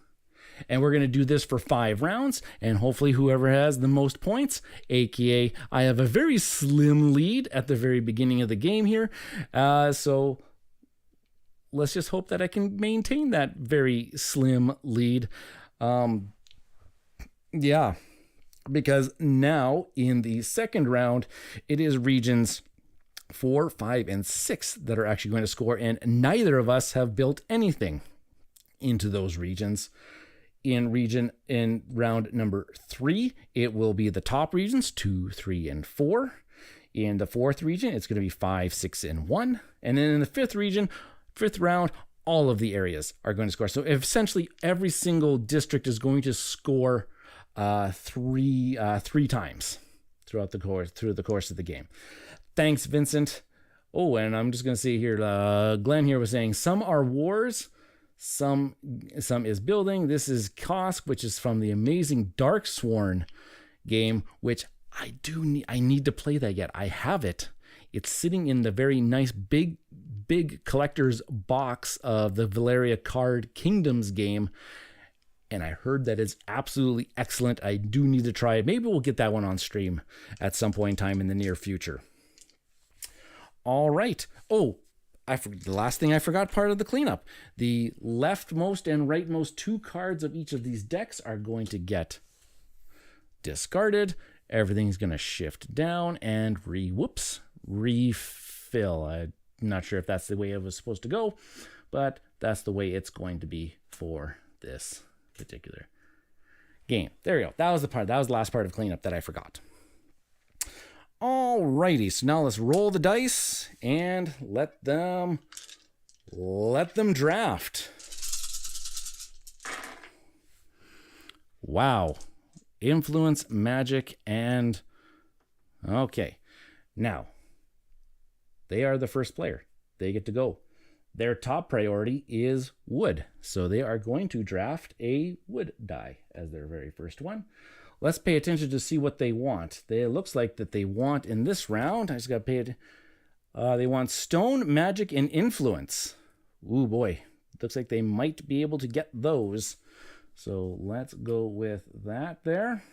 And we're going to do this for 5 rounds, and hopefully whoever has the most points, aka I have a very slim lead at the very beginning of the game here, so let's just hope that I can maintain that very slim lead. Yeah, because now in the second round, it is regions 4, 5, and 6 that are actually going to score, and neither of us have built anything into those regions. In round number 3, it will be the top regions 2, 3, and 4. In the 4th region, it's going to be 5, 6, and 1. And then in the 5th round, all of the areas are going to score. So essentially, every single district is going to score 3 times throughout the course of the game. Thanks, Vincent. Oh, and I'm just going to see here, Glenn here was saying some are wars. Some is building. This is Kosk, which is from the amazing Darksworn game, which I need to play that yet. I have it. It's sitting in the very nice big collector's box of the Valeria Card Kingdoms game, and I heard that it's absolutely excellent. I do need to try it. Maybe we'll get that one on stream at some point in time in the near future. All right. Oh, the last thing I forgot, part of the cleanup. The leftmost and rightmost 2 cards of each of these decks are going to get discarded. Everything's going to shift down and refill. I'm not sure if that's the way it was supposed to go, but that's the way it's going to be for this particular game. There we go. That was the last part of cleanup that I forgot. Alrighty, so now let's roll the dice and let them draft. Wow. Influence, magic, and... Okay. Now, they are the first player. They get to go. Their top priority is wood. So they are going to draft a wood die as their very first one. Let's pay attention to see what they want. It looks like that they want in this round, I just got to pay it. They want stone, magic, and influence. Ooh, boy. Looks like they might be able to get those. So let's go with that there.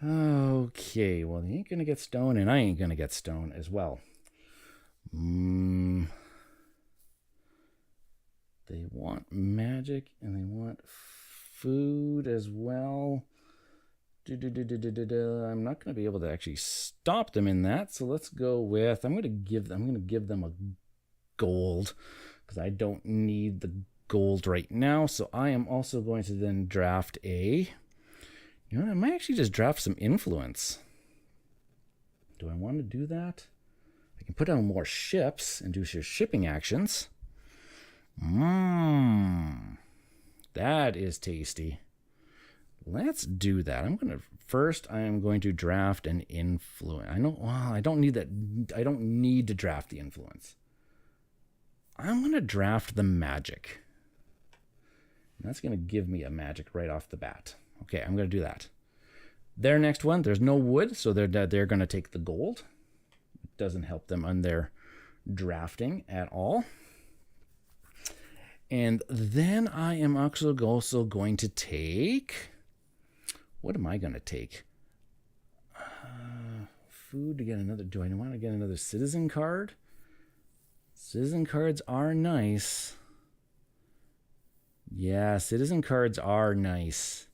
Okay, well, he ain't going to get stone, and I ain't going to get stone as well. They want magic, and they want food as well. I'm not going to be able to actually stop them in that, so let's go with... I'm going to give them a gold, because I don't need the gold right now. So I am also going to then draft a... You know what? I might actually just draft some influence. Do I want to do that? I can put on more ships and do some shipping actions. That is tasty. Let's do that. I am going to draft an influence. I don't need that. I don't need to draft the influence. I'm going to draft the magic. That's going to give me a magic right off the bat. Okay, I'm going to do that. Their next one, there's no wood, so they're going to take the gold. It doesn't help them on their drafting at all. And then I am also going to take... What am I going to take? Food to get another... Do I want to get another citizen card? Citizen cards are nice. Yeah, citizen cards are nice.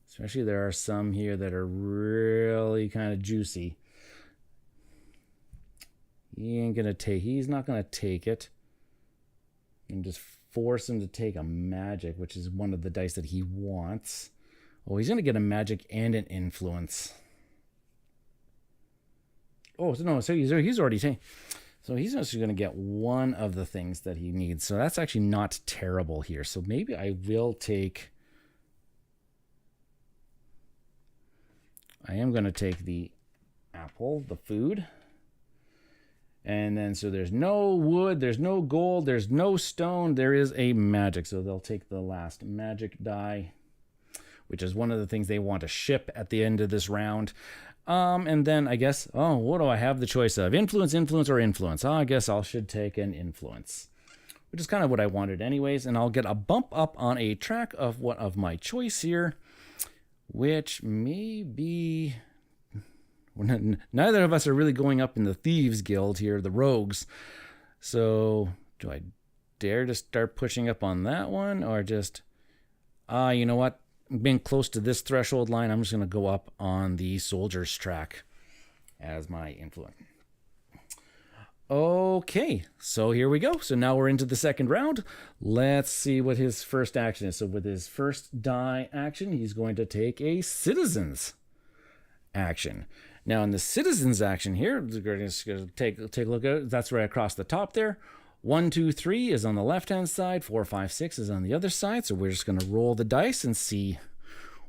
Especially there are some here that are really kind of juicy. He's not going to take it. And just force him to take a magic, which is one of the dice that he wants. Oh, he's going to get a magic and an influence. Oh, no, so he's already taken. So he's actually going to get one of the things that he needs. So that's actually not terrible here. So maybe I will take... I am going to take the apple, the food. And then, so there's no wood, there's no gold, there's no stone, there is a magic. So they'll take the last magic die, which is one of the things they want to ship at the end of this round. And then I guess, what do I have the choice of? Influence, or influence? I guess I should take an influence, which is kind of what I wanted anyways. And I'll get a bump up on a track of what of my choice here, which may be... Neither of us are really going up in the Thieves Guild here, the Rogues. So do I dare to start pushing up on that one, or just, you know what? Being close to this threshold line, I'm just going to go up on the Soldiers track as my influence. Okay, so here we go. So now we're into the second round. Let's see what his first action is. So with his first die action, he's going to take a Citizens action. Now in the Citizens action here, we're just going to take a look at it. That's right across the top there. 1, 2, 3 is on the left-hand side. 4, 5, 6 is on the other side. So we're just going to roll the dice and see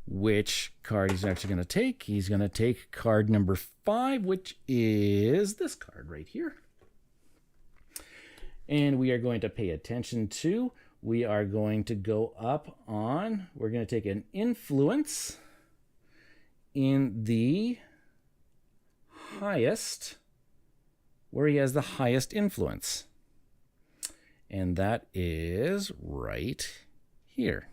which card he's actually going to take. He's going to take card number 5, which is this card right here. And we are going to pay attention to, we are going to go up on, we're going to take an influence in the highest, where he has the highest influence. And that is right here.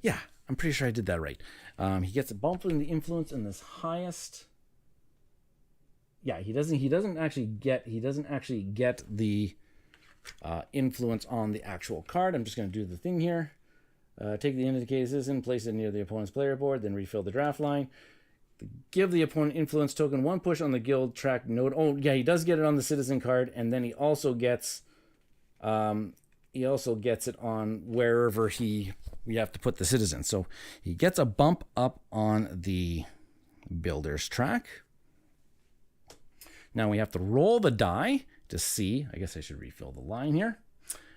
Yeah, I'm pretty sure I did that right. He gets a bump in the influence in this highest. Yeah, he doesn't actually get the influence on the actual card. I'm just going to do the thing here. Take the indicated citizen, place it near the opponent's player board, then refill the draft line. Give the opponent influence token 1 push on the guild track node. Oh, yeah, he does get it on the citizen card, and then he also gets it on wherever we have to put the citizen. So he gets a bump up on the builder's track. Now we have to roll the die to see. I guess I should refill the line here.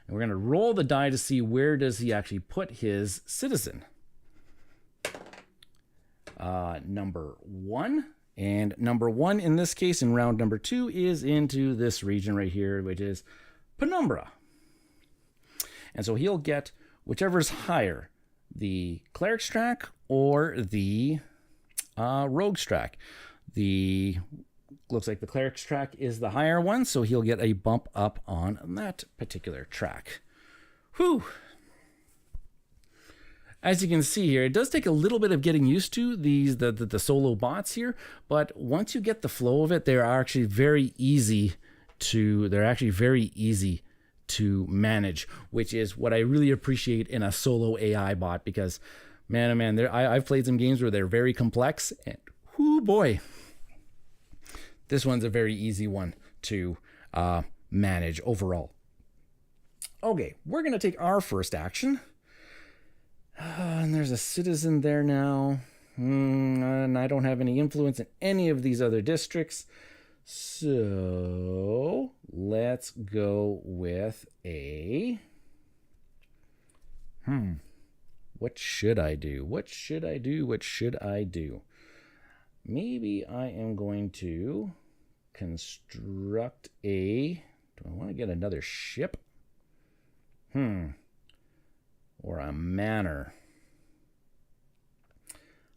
And we're going to roll the die to see where does he actually put his citizen. Number 1. And number 1 in this case, in round number 2, is into this region right here, which is Penumbra. And so he'll get whichever's higher, the Cleric's track or the Rogue's track. Looks like the Cleric's track is the higher one, so he'll get a bump up on that particular track. Whew! As you can see here, it does take a little bit of getting used to the solo bots here, but once you get the flow of it, they're actually very easy to manage, which is what I really appreciate in a solo AI bot, because man, oh man, I've played some games where they're very complex, and whoo boy, this one's a very easy one to manage overall. Okay, we're going to take our first action. And there's a citizen there now. And I don't have any influence in any of these other districts. So let's go with a... What should I do? What should I do? What should I do? Maybe I am going to construct a... Do I want to get another ship? Or a manor.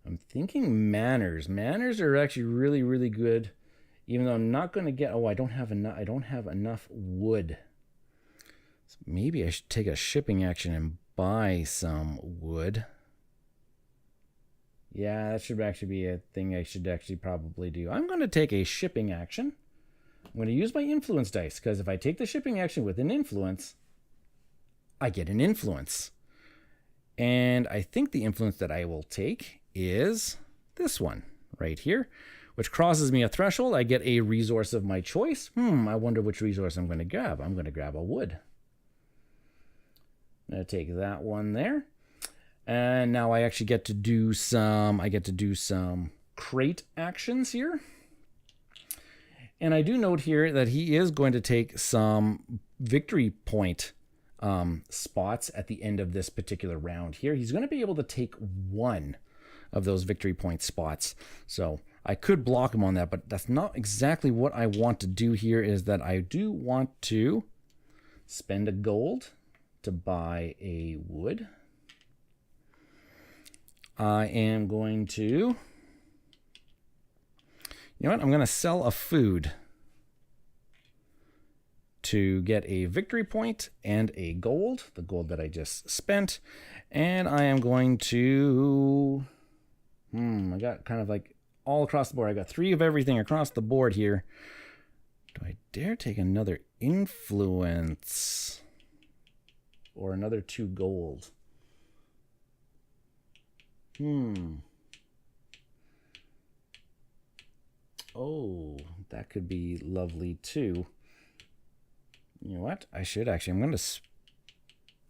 I'm thinking manors. Manors are actually really, really good. Even though I'm not going to get... Oh, I don't have enough wood. So maybe I should take a shipping action and buy some wood. Yeah, that should actually be a thing I should actually probably do. I'm going to take a shipping action. I'm going to use my influence dice, because if I take the shipping action with an influence, I get an influence. And I think the influence that I will take is this one right here, which crosses me a threshold. I get a resource of my choice. I wonder which resource I'm going to grab. I'm going to grab a wood. I'm going to take that one there. And now I actually get to do some, crate actions here. And I do note here that he is going to take some victory point spots at the end of this particular round here. He's going to be able to take one of those victory point spots. So I could block him on that, but that's not exactly what I want to do here. Is that I do want to spend a gold to buy a wood. I am going to, you know what? I'm going to sell a food to get a victory point and a gold, the gold that I just spent. And I am going to, I got kind of like all across the board. I got 3 of everything across the board here. Do I dare take another influence or another 2 gold? Oh, that could be lovely too. You know what? I'm going to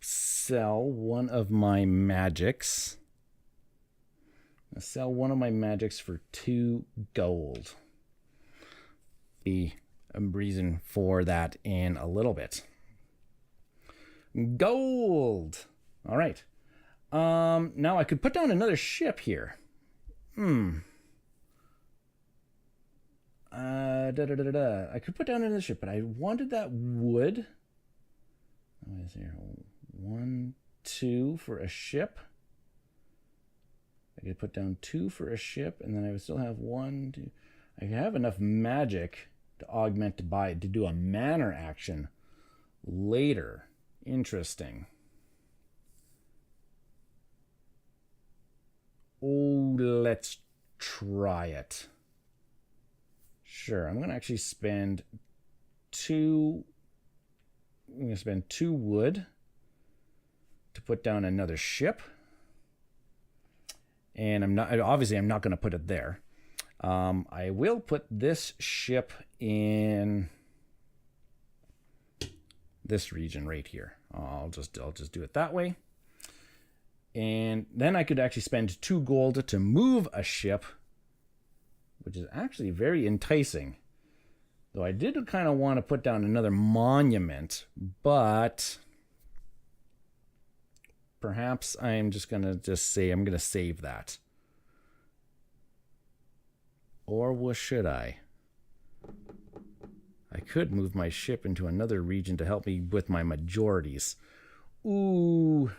sell one of my magics. I'll sell one of my magics for 2 gold. Be a reason for that in a little bit. Gold! All right. Now I could put down another ship here. I could put down another ship, but I wanted that wood. What is here? 1, 2 for a ship. I could put down 2 for a ship, and then I would still have 1, 2. I have enough magic to augment to do a manor action later. Interesting. Oh, let's try it. Sure, I'm going to actually spend 2... I'm going to spend 2 wood to put down another ship. And I'm not going to put it there. I will put this ship in this region right here. I'll just do it that way. And then I could actually spend 2 gold to move a ship, which is actually very enticing. Though I did kind of want to put down another monument, but perhaps I'm just going to say I'm going to save that. Or what should I? I could move my ship into another region to help me with my majorities. Ooh.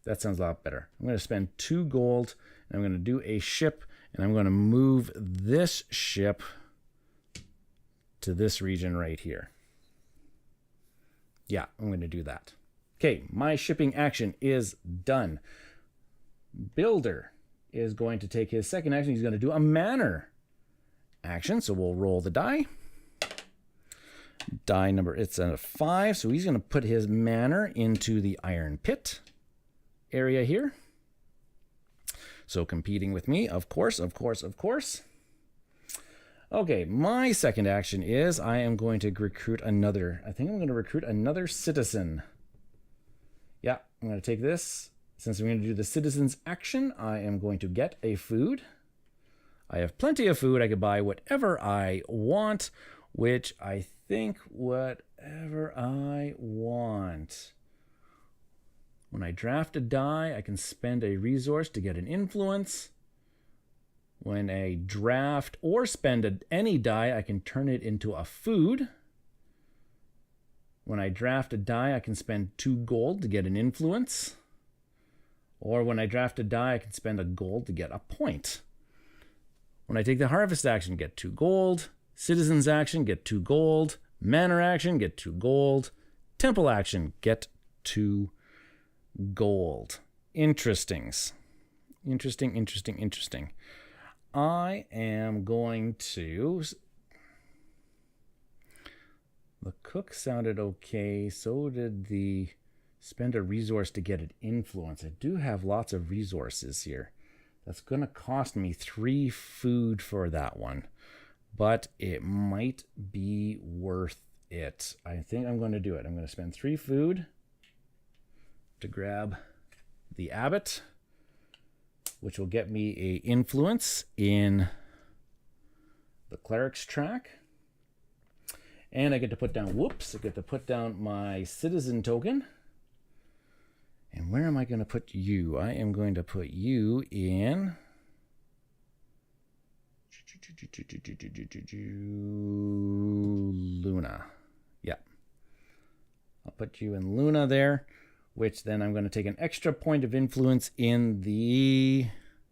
That sounds a lot better. I'm going to spend 2 gold, and I'm going to do a ship, and I'm going to move this ship to this region right here. Yeah, I'm going to do that. Okay, my shipping action is done. Builder is going to take his second action. He's going to do a manor action, so we'll roll the die. Die number, it's a 5, so he's going to put his manor into the iron pit area here. So competing with me, of course. Okay, my second action is I am going to recruit another. I think I'm going to recruit another citizen. Yeah, I'm going to take this. Since I'm going to do the citizen's action, I am going to get a food. I have plenty of food. I could buy whatever I want, which I think whatever I want. When I draft a die, I can spend a resource to get an influence. When I draft or spend any die, I can turn it into a food. When I draft a die, I can spend 2 gold to get an influence. Or when I draft a die, I can spend a gold to get a point. When I take the harvest action, get 2 gold. Citizens action, get 2 gold. Manor action, get 2 gold. Temple action, get 2 gold. Interesting. I am going to... The cook sounded okay. So did the spend a resource to get an influence. I do have lots of resources here. That's going to cost me 3 food for that one. But it might be worth it. I think I'm going to do it. I'm going to spend 3 food to grab the abbot, which will get me a influence in the cleric's track. And I get to put down, I get to put down my citizen token. And where am I going to put you? I am going to put you in Luna. Yeah. I'll put you in Luna there, which then I'm going to take an extra point of influence in the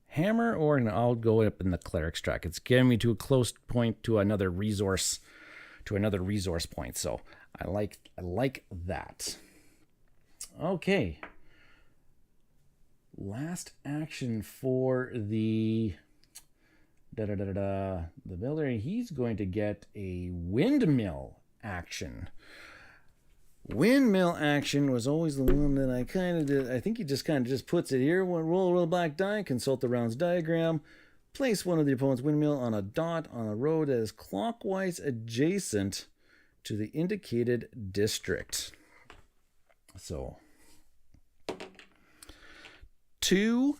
hammer, or I'll go up in the cleric's track. It's getting me to a close point to another resource point. So I like that. Okay. Last action for the builder. He's going to get a windmill action. Windmill action was always the one that I kind of did. I think he just kind of just puts it here. Roll a black die, consult the round's diagram, place one of the opponent's windmill on a dot on a road that is clockwise adjacent to the indicated district. So 2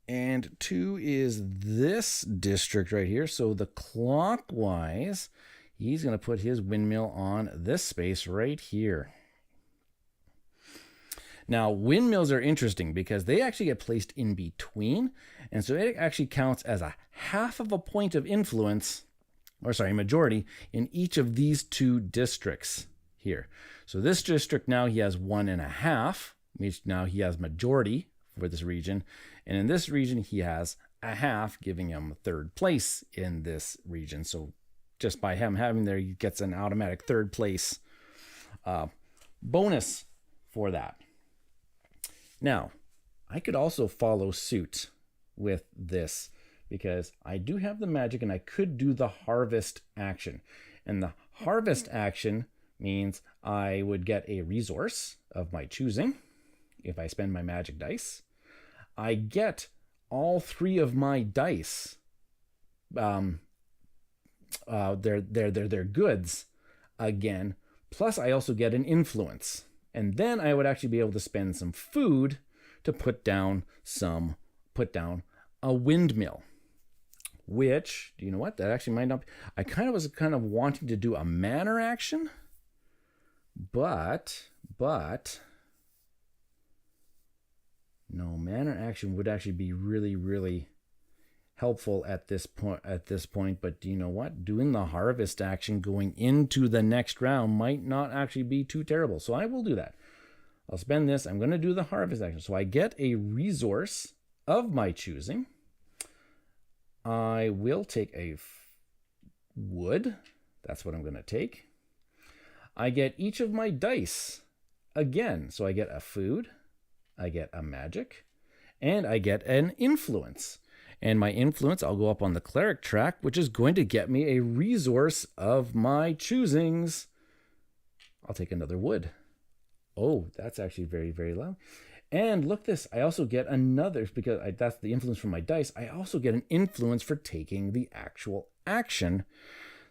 and 2 is this district right here. So the clockwise, he's going to put his windmill on this space right here. Now, windmills are interesting because they actually get placed in between. And so it actually counts as a half of a point of influence, majority, in each of these 2 districts here. So this district now he has 1.5, which now he has majority for this region. And in this region, he has a half, giving him 3rd place in this region. So just by him having there, he gets an automatic 3rd place bonus for that. Now, I could also follow suit with this because I do have the magic and I could do the harvest action. And the harvest action means I would get a resource of my choosing if I spend my magic dice. I get all 3 of my dice, their goods again, plus I also get an influence. And then I would actually be able to spend some food to put down a windmill. Which, do you know what? That actually might not be. I was wanting to do a manor action, but No, manner action would actually be really, really helpful at this point. But do you know what? Doing the harvest action going into the next round might not actually be too terrible. So I will do that. I'll spend this. I'm going to do the harvest action. So I get a resource of my choosing. I will take a wood. That's what I'm going to take. I get each of my dice again. So I get a food, I get a magic, and I get an influence. And my influence, I'll go up on the cleric track, which is going to get me a resource of my choosings. I'll take another wood. Oh, that's actually very, very low. And look this, I also get another, because that's the influence from my dice, I also get an influence for taking the actual action.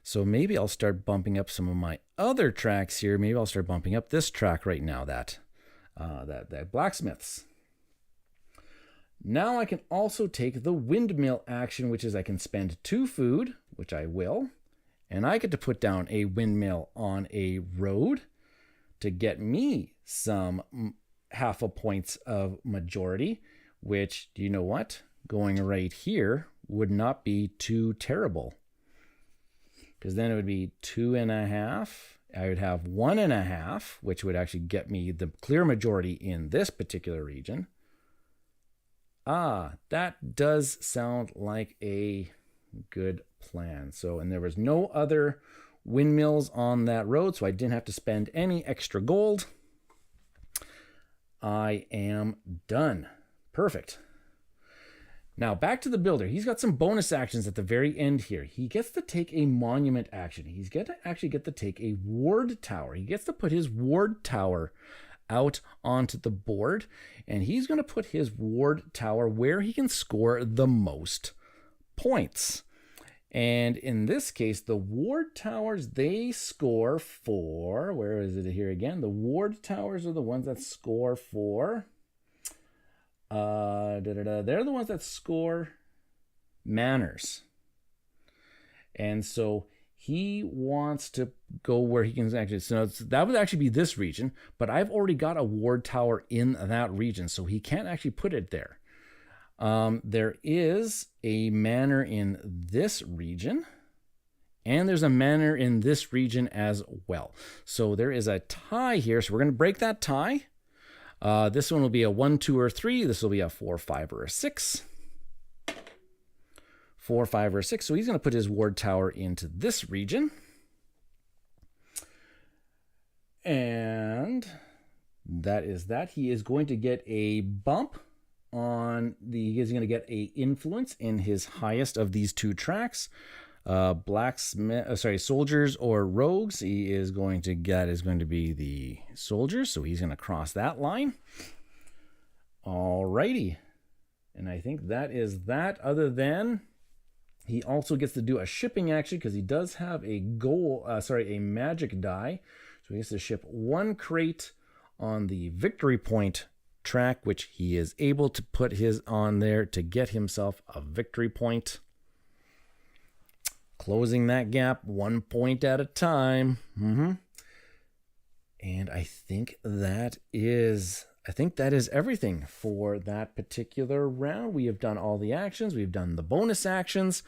So maybe I'll start bumping up some of my other tracks here. Maybe I'll start bumping up this track right now, that blacksmiths. Now I can also take the windmill action, which is I can spend 2 food, which I will, and I get to put down a windmill on a road to get me some half a points of majority, which, do you know what? Going right here would not be too terrible. Because then it would be 2.5. I would have 1.5, which would actually get me the clear majority in this particular region. Ah, that does sound like a good plan. So, and there was no other windmills on that road, so I didn't have to spend any extra gold. I am done. Perfect. Now back to the builder. He's got some bonus actions at the very end here. He gets to take a monument action. He's going to actually get to take a ward tower. He gets to put his ward tower out onto the board, and he's going to put his ward tower where he can score the most points. And in this case, the ward towers, they score for, where is it here again? The ward towers are the ones that score for, they're the ones that score manners. And so he wants to go where he can actually, so that would actually be this region, but I've already got a ward tower in that region, so he can't actually put it there. There is a manor in this region, and there's a manor in this region as well. So there is a tie here, so we're going to break that tie. This one will be a 1, 2, or 3. This will be a 4, 5, or a 6. 4, 5, or 6. So he's going to put his ward tower into this region. And that is that. He is going to get a bump on the, he's going to get a influence in his highest of these 2 tracks. Soldiers or rogues. He is going to get, is going to be the soldiers. So he's going to cross that line. Alrighty. And I think that is that, other than he also gets to do a shipping action because he does have a a magic die. So he gets to ship 1 crate on the victory point track, which he is able to put his on there to get himself a victory point. Closing that gap 1 point at a time. And I think that is everything for that particular round. We have done all the actions. We've done the bonus actions.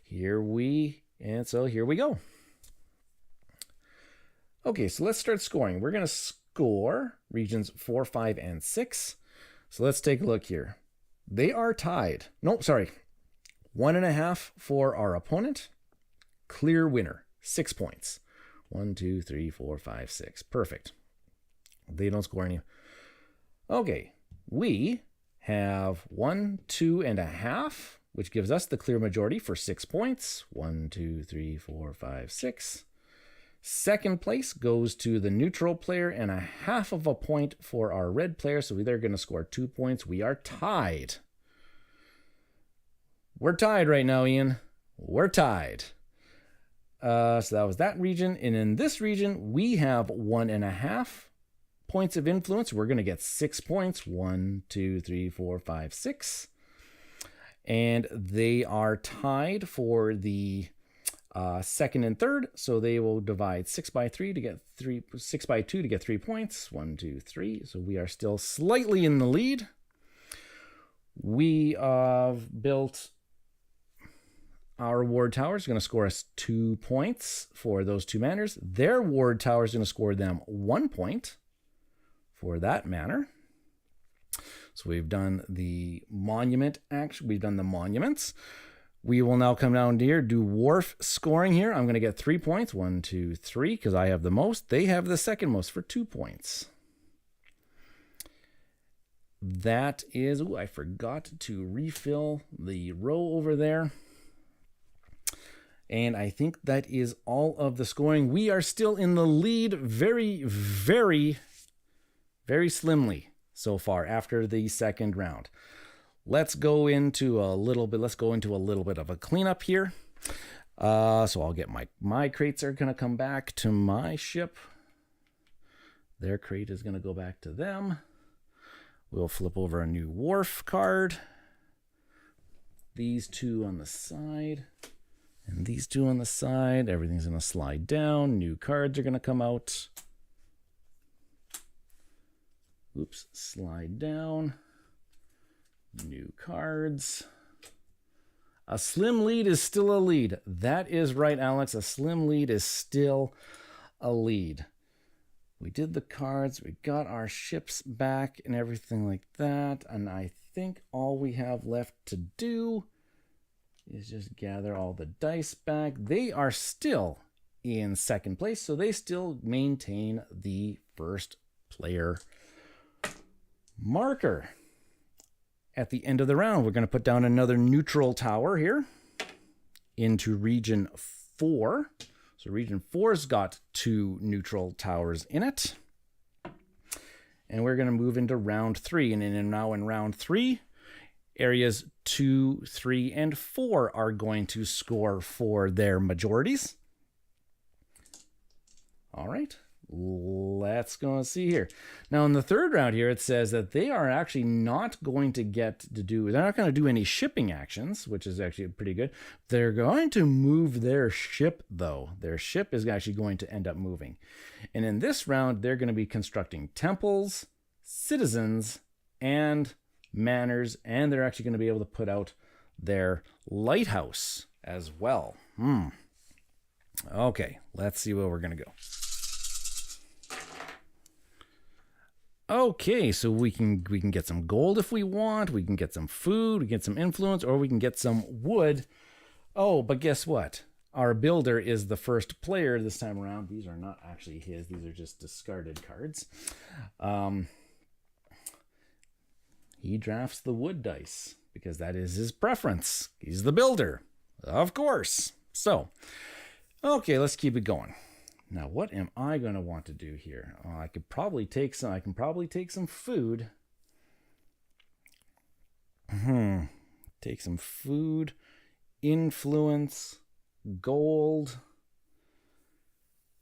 Here we go. Okay, so let's start scoring. We're going to score regions 4, 5, and 6. So let's take a look here. They are tied. No, sorry. 1.5 for our opponent. Clear winner. 6 points. 1, 2, 3, 4, 5, 6. Perfect. They don't score any. Okay, we have 1, 2.5, which gives us the clear majority for 6 points. 1, 2, 3, 4, 5, 6. Second place goes to the neutral player, and 1/2 of a point for our red player. So they're going to score 2 points. We are tied. We're tied right now, Ian. We're tied. So that was that region. And in this region, we have 1.5 points of influence. We're going to get 6 points. 1, 2, 3, 4, 5, 6. And they are tied for the second and third. So they will divide 6 by 3 to get 6 by 2 to get 3 points. 1, 2, 3. So we are still slightly in the lead. We have built our ward tower is going to score us 2 points for those 2 manors. Their ward tower is going to score them 1 point for that manor. So we've done the monument action. We've done the monuments. We will now come down here, do wharf scoring here. I'm going to get 3 points. 1, 2, 3, because I have the most. They have the second most for 2 points. That is, I forgot to refill the row over there. And I think that is all of the scoring. We are still in the lead very, very, very slimly so far after the second round. Let's go into a little bit of a cleanup here. So I'll get my crates are going to come back to my ship. Their crate is going to go back to them. We'll flip over a new wharf card. These 2 on the side. And these 2 on the side. Everything's going to slide down. New cards are going to come out. Oops, slide down. New cards. A slim lead is still a lead. That is right, Alex. A slim lead is still a lead. We did the cards. We got our ships back and everything like that. And I think all we have left to do is just gather all the dice back. They are still in second place, so they still maintain the first player marker. At the end of the round, we're going to put down another neutral tower here into region 4. So region 4's got 2 neutral towers in it. And we're going to move into round 3. And now in round 3, areas 2, 3, and 4 are going to score for their majorities. All right, let's go and see here. Now in the third round here, it says that they are actually not going to they're not going to do any shipping actions, which is actually pretty good. They're going to move their ship, though. Their ship is actually going to end up moving. And in this round, they're going to be constructing temples, citizens, and manors, and they're actually going to be able to put out their lighthouse as well. Okay, let's see where we're going to go. Okay, so we can get some gold if we want. We can get some food, we can get some influence, or we can get some wood. Oh, but guess what? Our builder is the first player this time around. These are not actually his. These are just discarded cards. He drafts the wood dice because that is his preference. He's the builder, of course. So, okay, let's keep it going. Now, what am I going to want to do here? I can probably take some food. Take some food, influence, gold.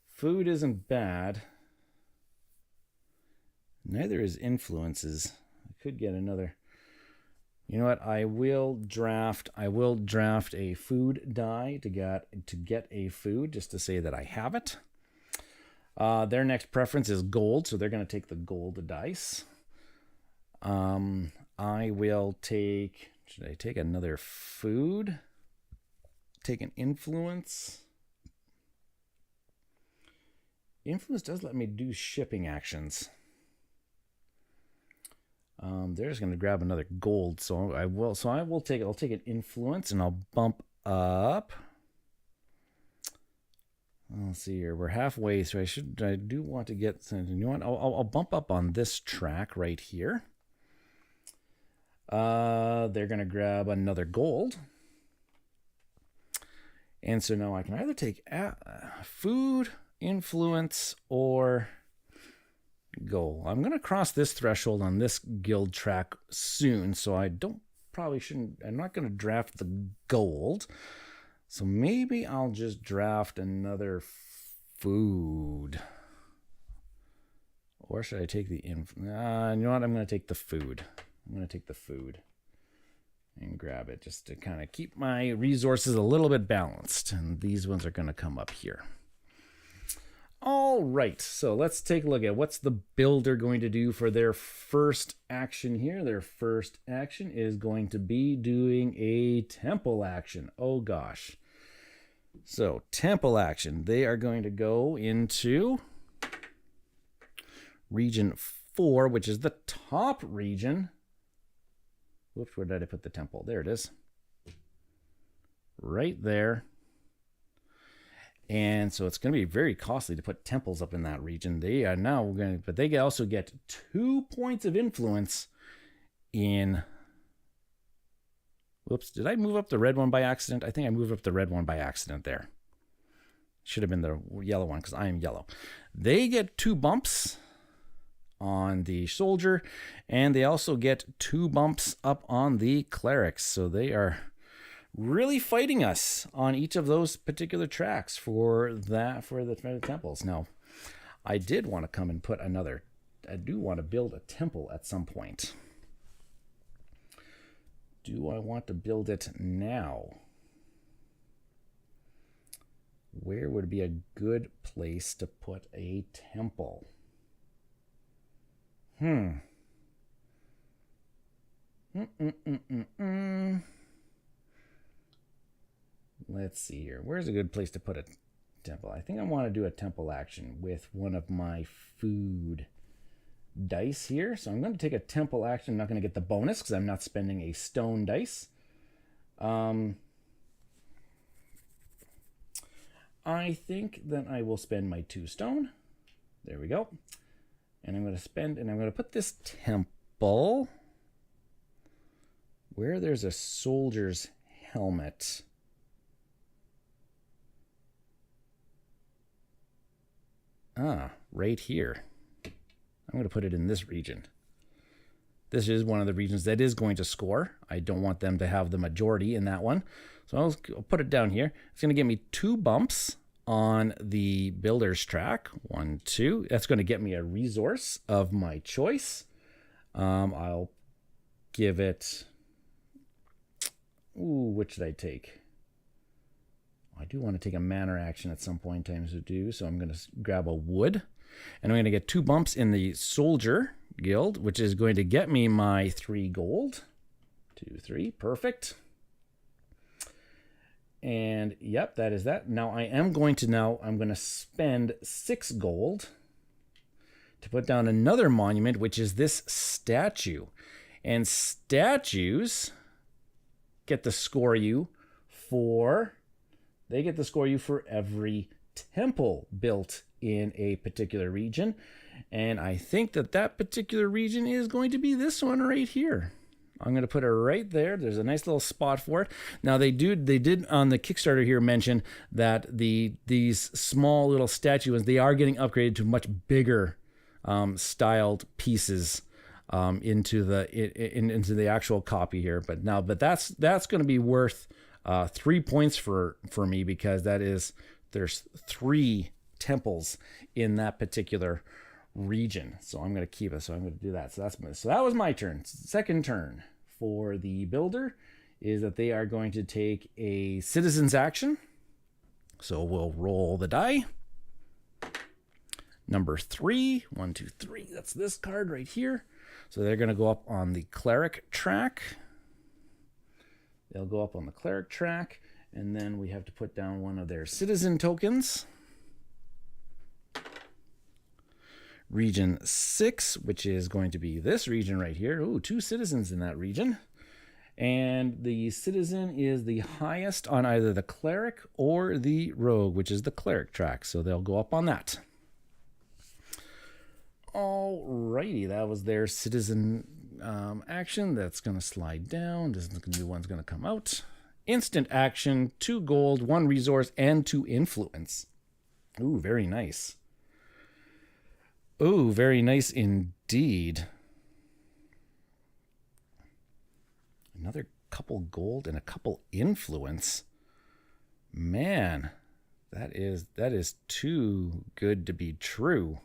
Food isn't bad. Neither is influences. I could get another. You know what? I will draft a food die to get a food, just to say that I have it. Their next preference is gold, so they're going to take the gold dice. I will take. Should I take another food? Take an influence. Influence does let me do shipping actions. They're just going to grab another gold, so I will. So I'll take an influence, and I'll bump up. Let's see here. We're halfway, so I do want to get some. You know what? I'll bump up on this track right here. They're going to grab another gold. And so now I can either take food, influence, or gold. I'm going to cross this threshold on this guild track soon, so I'm not going to draft the gold. So maybe I'll just draft another food. Or should I take the you know what? I'm going to take the food. I'm going to take the food and grab it just to kind of keep my resources a little bit balanced. And these ones are going to come up here. All right, so let's take a look at what's the builder going to do for their first action here. Their first action is going to be doing a temple action. Oh gosh. So temple action, they are going to go into region 4, which is the top region. Whoops, where did I put the temple? There it is. Right there. And so it's going to be very costly to put temples up in that region. They are now going to, but they also get 2 points of influence in. Whoops, did I move up the red one by accident? I think I moved up the red one by accident there. Should have been the yellow one because I am yellow. They get 2 bumps on the soldier, and they also get 2 bumps up on the clerics. So they are really fighting us on each of those particular tracks for the temples. Now, I did want to come and put another. I do want to build a temple at some point. Do I want to build it now? Where would be a good place to put a temple? Let's see here. Where's a good place to put a temple? I think I want to do a temple action with one of my food dice here. So I'm going to take a temple action. I'm not going to get the bonus because I'm not spending a stone dice. I think that I will spend my 2 stone. There we go. And I'm going to put this temple where there's a soldier's helmet. Right here. I'm going to put it in this region. This is one of the regions that is going to score. I don't want them to have the majority in that one. So I'll put it down here. It's going to give me 2 bumps on the builder's track. 1, 2. That's going to get me a resource of my choice. I'll give it... which should I take? I do want to take a manner action at some point in time to do, so I'm going to grab a wood. And I'm going to get 2 bumps in the soldier guild, which is going to get me my 3 gold. 2, 3, perfect. And yep, that is that. Now I'm going to spend 6 gold to put down another monument, which is this statue. And statues get to score you for every temple built in a particular region. And I think that particular region is going to be this one right here. I'm going to put it right there. There's a nice little spot for it. Now they did on the Kickstarter here mention that these small little statues, they are getting upgraded to much bigger styled pieces into the actual copy here. But that's going to be worth 3 points for me, because there's 3 temples in that particular region. So I'm going to keep it. So I'm going to do that. So that was my turn. Second turn for the builder is that they are going to take a citizen's action. So we'll roll the die. Number 3. 1, 2, 3. That's this card right here. So they're going to go up on the cleric track. They'll go up on the cleric track, and then we have to put down one of their citizen tokens. Region 6, which is going to be this region right here. Ooh, 2 citizens in that region. And the citizen is the highest on either the cleric or the rogue, which is the cleric track. So they'll go up on that. Alrighty, that was their citizen action. That's going to slide down. This new one's going to come out. Instant action, 2 gold, 1 resource, and 2 influence. Ooh, very nice. Ooh, very nice indeed. Another couple gold and a couple influence. Man, that is too good to be true.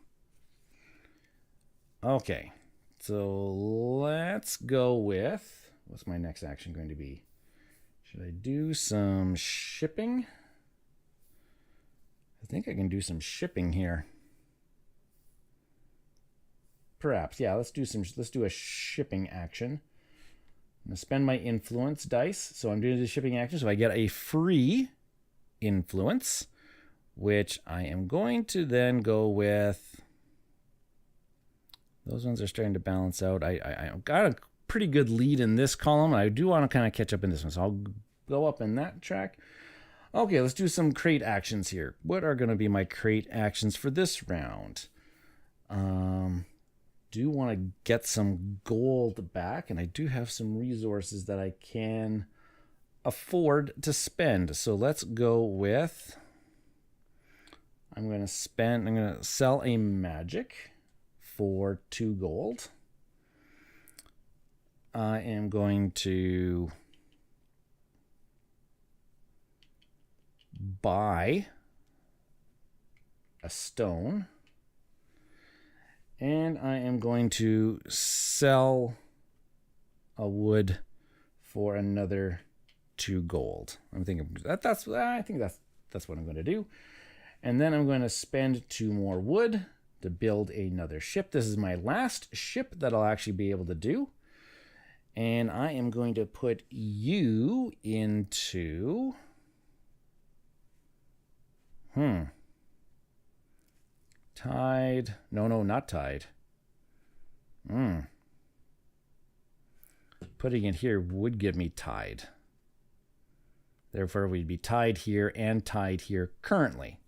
Okay, so let's go with, what's my next action going to be? Should I do some shipping? I think I can do some shipping here. Perhaps, yeah, let's do a shipping action. I'm going to spend my influence dice. So I'm doing the shipping action. So I get a free influence, which I am going to then go with. Those ones are starting to balance out. I got a pretty good lead in this column. I do want to kind of catch up in this one. So I'll go up in that track. Okay, let's do some crate actions here. What are going to be my crate actions for this round? Do want to get some gold back, and I do have some resources that I can afford to spend. So let's go with, I'm going to sell a magic for 2 gold. I am going to buy a stone. And I am going to sell a wood for another 2 gold. I'm thinking I think that's what I'm going to do. And then I'm going to spend 2 more wood to build another ship. This is my last ship that I'll actually be able to do. And I am going to put you into Tide. No, not tide. Putting it here would give me tide. Therefore, we'd be tied here and tied here currently.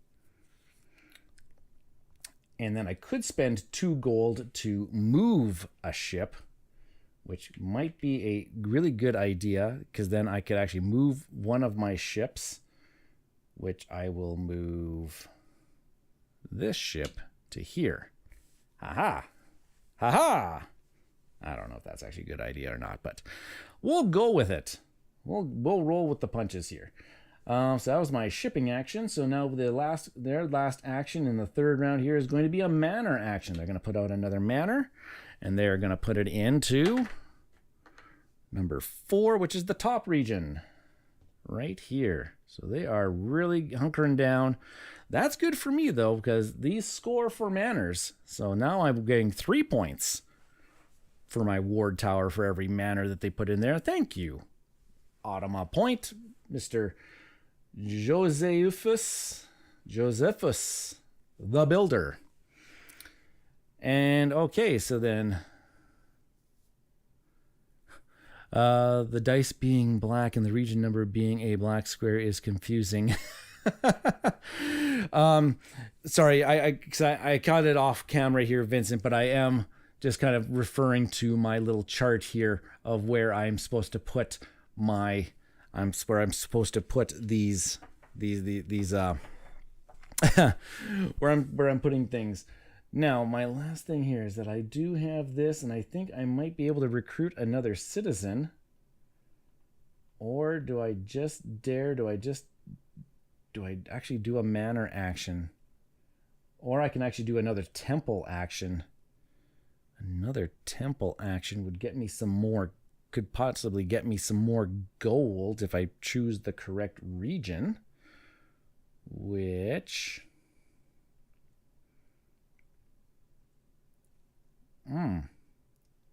And then I could spend 2 gold to move a ship, which might be a really good idea, because then I could actually move one of my ships, which I will move this ship to here. Ha ha. I don't know if that's actually a good idea or not, but we'll go with it. We'll roll with the punches here. So that was my shipping action. So now their last action in the 3rd round here is going to be a manor action. They're going to put out another manor, and they're going to put it into number 4, which is the top region right here. So they are really hunkering down. That's good for me, though, because these score for manors. So now I'm getting 3 points for my ward tower for every manor that they put in there. Thank you. Automa point, Mr. Josephus, the builder. And okay, so then the dice being black and the region number being a black square is confusing. Sorry, I caught it off camera here, Vincent, but I am just kind of referring to my little chart here of where I'm supposed to put these where I'm putting things. Now, my last thing here is that I do have this, and I think I might be able to recruit another citizen. Or do I actually do a manor action? Or I can actually do another temple action. Another temple action would get me some more, could possibly get me some more gold if I choose the correct region, which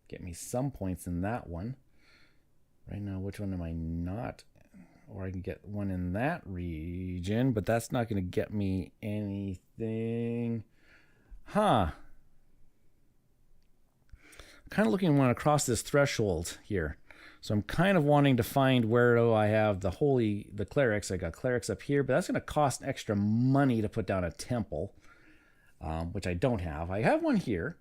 get me some points in that one. Right now, which one am I not? Or I can get one in that region, but that's not going to get me anything. I'm kind of looking to cross this threshold here. So I'm kind of wanting to find where do I have the clerics. I got clerics up here, but that's going to cost extra money to put down a temple, which I don't have. I have one here.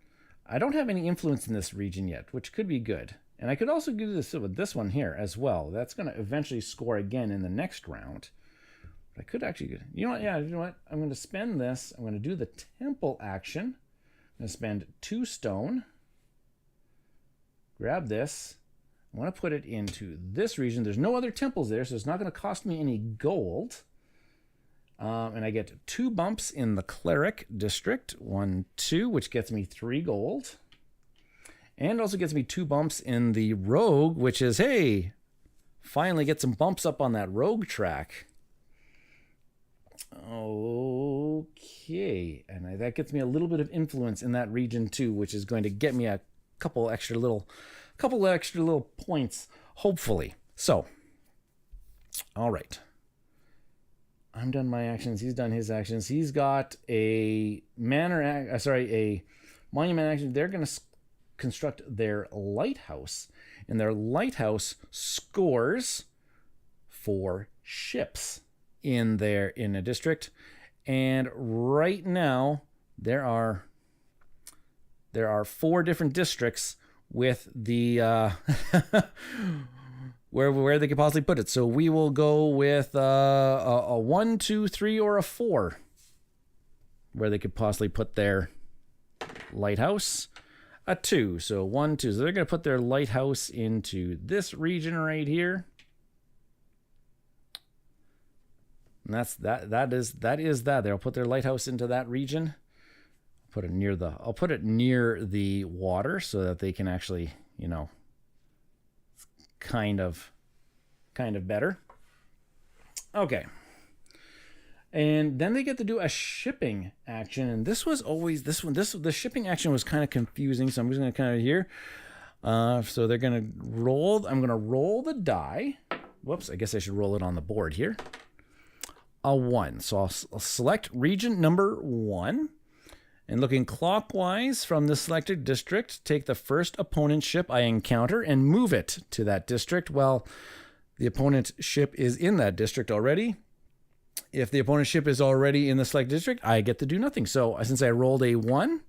I don't have any influence in this region yet, which could be good. And I could also do this with this one here as well. That's going to eventually score again in the next round. But I could actually, you know what? Yeah, you know what? I'm going to spend this. I'm going to do the temple action. I'm going to spend 2 stone. Grab this. I want to put it into this region. There's no other temples there, so it's not going to cost me any gold. And I get 2 bumps in the cleric district. 1, 2, which gets me 3 gold. And also gets me 2 bumps in the rogue, which is, hey, finally get some bumps up on that rogue track. Okay, and that gets me a little bit of influence in that region too, which is going to get me a couple extra little points, hopefully. So, all right. I'm done my actions. He's done his actions. He's got a a monument action. They're going to construct their lighthouse, and their lighthouse scores for ships in a district. And right now there are 4 different districts with the where they could possibly put it. So we will go with a 1, 2, 3, or a 4 where they could possibly put their lighthouse. A 2, so 1, 2. So they're going to put their lighthouse into this region right here. And that is that. They'll put their lighthouse into that region. I'll put it near the water so that they can actually, kind of better. Okay. And then they get to do a shipping action, and this was always the shipping action was kind of confusing, so I'm just going to kind of here. So they're going to roll. I'm going to roll the die. Whoops, I guess I should roll it on the board here. A 1. So I'll select region number 1. And looking clockwise from the selected district, take the first opponent ship I encounter and move it to that district. Well, the opponent ship is in that district already. If the opponent ship is already in the selected district, I get to do nothing. So since I rolled a 1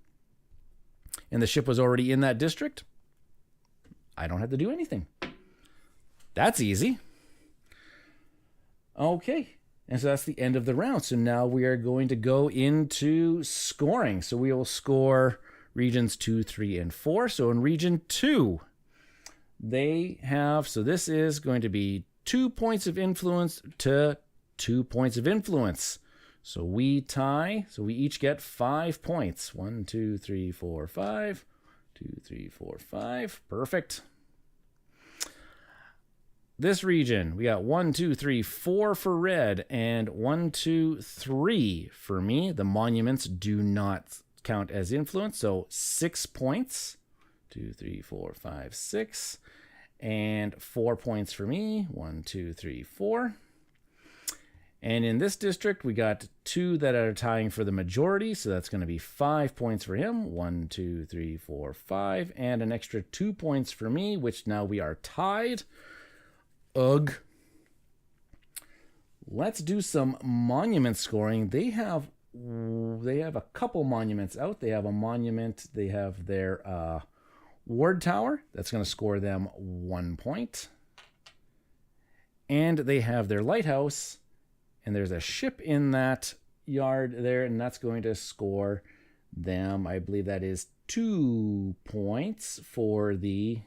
and the ship was already in that district, I don't have to do anything. That's easy. Okay. And so that's the end of the round. So now we are going to go into scoring. So we will score regions 2, 3, and 4. So in region 2, they have, so this is going to be 2 points of influence to 2 points of influence. So we tie. So we each get 5 points. 1, 2, 3, 4, 5. 2, 3, 4, 5. Perfect. This region, we got 1, 2, 3, 4 for red, and 1, 2, 3 for me. The monuments do not count as influence, so 6 points. 2, 3, 4, 5, 6. And 4 points for me. 1, 2, 3, 4. And in this district, we got 2 that are tying for the majority, so that's going to be 5 points for him. 1, 2, 3, 4, 5. And an extra 2 points for me, which now we are tied. Ugh. Let's do some monument scoring. They have a couple monuments out. They have a monument. They have their ward tower. That's going to score them 1 point. And they have their lighthouse. And there's a ship in that yard there, and that's going to score them, I believe that is 2 points for the...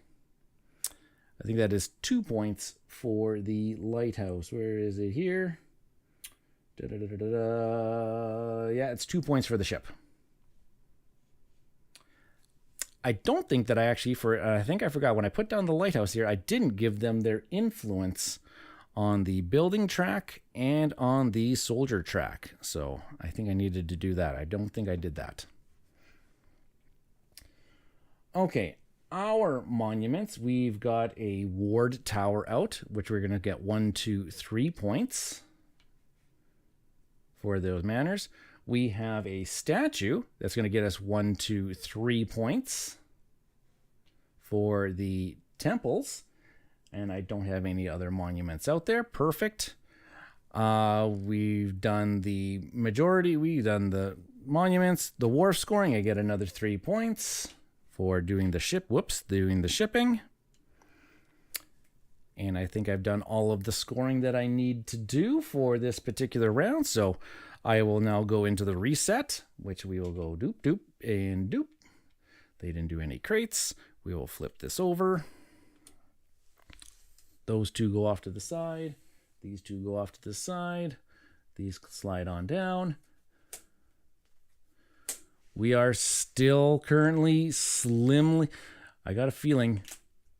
I think that is 2 points for the lighthouse. Where is it here? Yeah, it's 2 points for the ship. I don't think that I actually, I think I forgot when I put down the lighthouse here, I didn't give them their influence on the building track and on the soldier track. So I think I needed to do that. I don't think I did that. Okay. Our monuments, we've got a ward tower out, which we're going to get 1, 2, 3 points for those manors. We have a statue that's going to get us 1, 2, 3 points for the temples. And I don't have any other monuments out there. Perfect. We've done the majority. We've done the monuments. The wharf scoring, I get another 3 points. For doing the shipping. And I think I've done all of the scoring that I need to do for this particular round. So I will now go into the reset, which we will go doop, doop, and doop. They didn't do any crates. We will flip this over. Those 2 go off to the side. These 2 go off to the side. These slide on down. We are still currently slimly... I got a feeling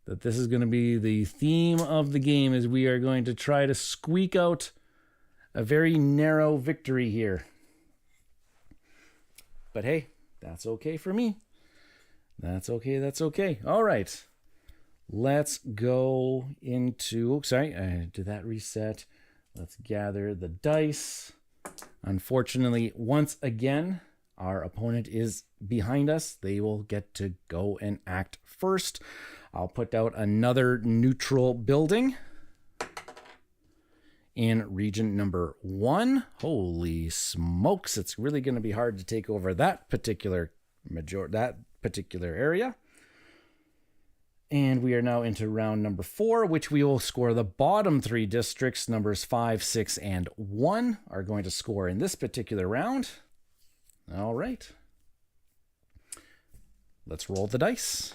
that this is going to be the theme of the game, as we are going to try to squeak out a very narrow victory here. But hey, that's okay for me. That's okay. That's okay. All right. Let's go into... sorry, did that reset? Let's gather the dice. Unfortunately, once again, our opponent is behind us. They will get to go and act first. I'll put out another neutral building in region number 1. Holy smokes, it's really going to be hard to take over that particular area. And we are now into round number 4, which we will score the bottom 3 districts. Numbers 5, 6, and 1 are going to score in this particular round. All right. Let's roll the dice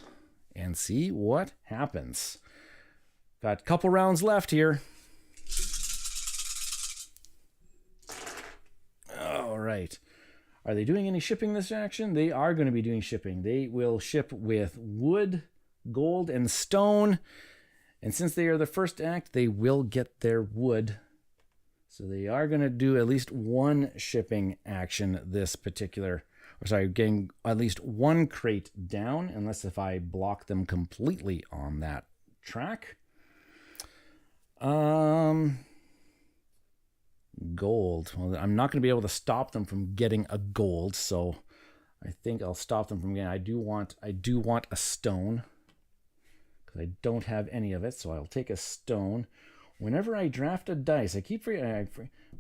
and see what happens. Got a couple rounds left here. All right. Are they doing any shipping this action? They are going to be doing shipping. They will ship with wood, gold, and stone. And since they are the first act, they will get their wood. So they are going to do at least one shipping action this particular... getting at least one crate down, unless if I block them completely on that track. Gold. Well, I'm not going to be able to stop them from getting a gold, so I think I'll stop them from getting... I do want a stone, because I don't have any of it, so I'll take a stone. Whenever I draft a dice,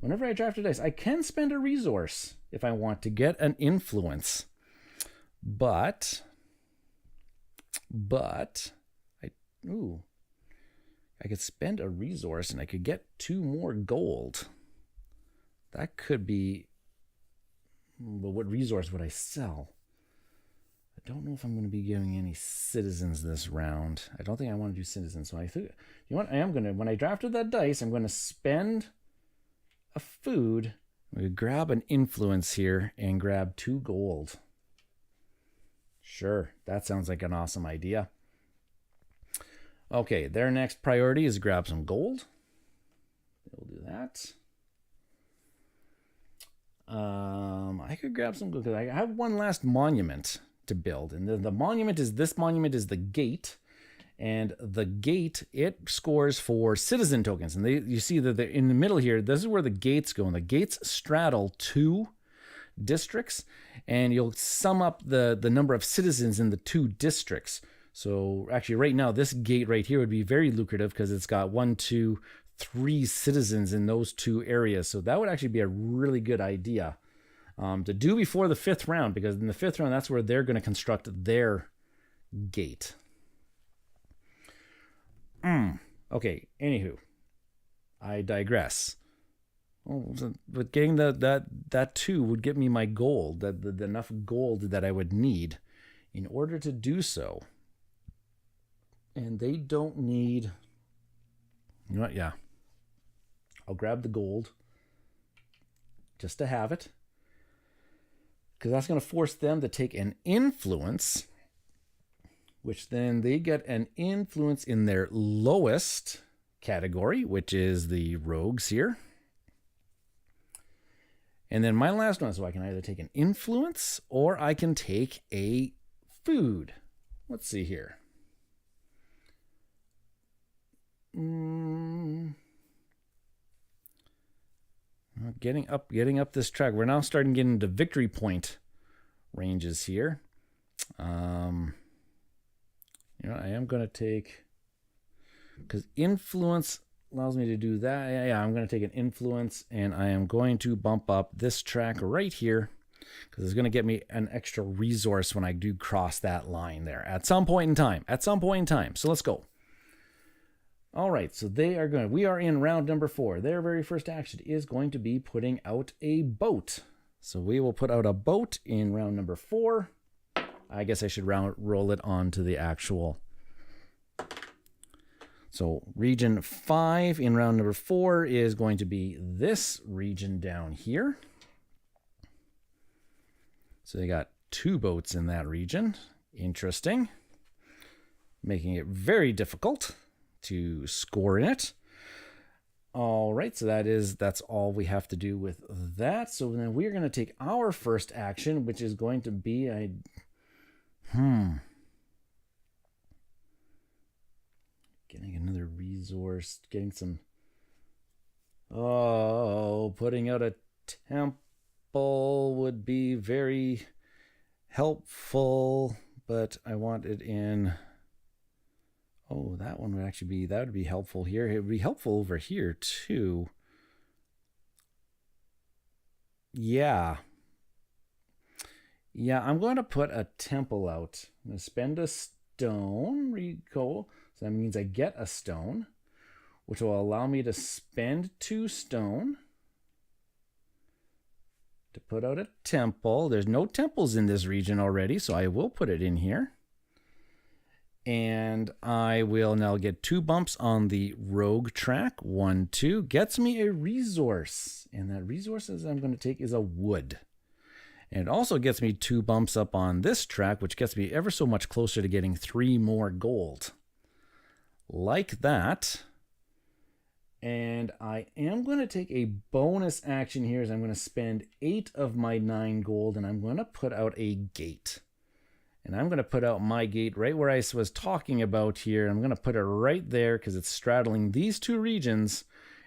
whenever I draft a dice, I can spend a resource if I want to get an influence. But I could spend a resource and I could get 2 more gold. That could be... Well, what resource would I sell? I don't know if I'm going to be giving any citizens this round. I don't think I want to do citizens. So I think, you know what? I am going to, when I drafted that dice, I'm going to spend a food. I'm going to grab an influence here and grab 2 gold. Sure, that sounds like an awesome idea. Okay, their next priority is grab some gold. We'll do that. I could grab some gold because I have one last monument to build, and the monument is the gate, and the gate, it scores for citizen tokens, and you see that in the middle here, this is where the gates go, and the gates straddle 2 districts, and you'll sum up the number of citizens in the 2 districts. So actually right now this gate right here would be very lucrative because it's got 1, 2, 3 citizens in those 2 areas, so that would actually be a really good idea to do before the 5th round, because in the 5th round, that's where they're going to construct their gate. Okay, anywho, I digress. Oh, but getting that 2 would get me my gold, the enough gold that I would need in order to do so. And they don't need... You know what? Yeah. I'll grab the gold just to have it, because that's going to force them to take an influence, which then they get an influence in their lowest category, which is the rogues here. And then my last one, so I can either take an influence or I can take a food. Let's see here. Getting up this track. We're now starting to get into victory point ranges here. You know, I am going to take, because influence allows me to do that. Yeah, I'm going to take an influence, and I am going to bump up this track right here, because it's going to get me an extra resource when I do cross that line there at some point in time. So let's go. All right, so we are in round number 4. Their very first action is going to be putting out a boat. So we will put out a boat in round number 4. I guess I should roll it onto the actual. So region 5 in round number 4 is going to be this region down here. So they got 2 boats in that region. Interesting. Making it very difficult to score in it. All right, so that's all we have to do with that. So then we're going to take our first action, which is going to be getting another resource, getting some putting out a temple would be very helpful, but I want it in that one would actually that would be helpful here. It would be helpful over here too. Yeah, I'm going to put a temple out. I'm going to spend a stone, Mico. So that means I get a stone, which will allow me to spend 2 stone to put out a temple. There's no temples in this region already, so I will put it in here. And I will now get 2 bumps on the rogue track. 1, 2. Gets me a resource. And that resource I'm going to take is a wood. And it also gets me 2 bumps up on this track, which gets me ever so much closer to getting 3 more gold. Like that. And I am going to take a bonus action here as I'm going to spend 8 of my 9 gold, and I'm going to put out a gate. And I'm going to put out my gate right where I was talking about here. I'm going to put it right there because it's straddling these 2 regions.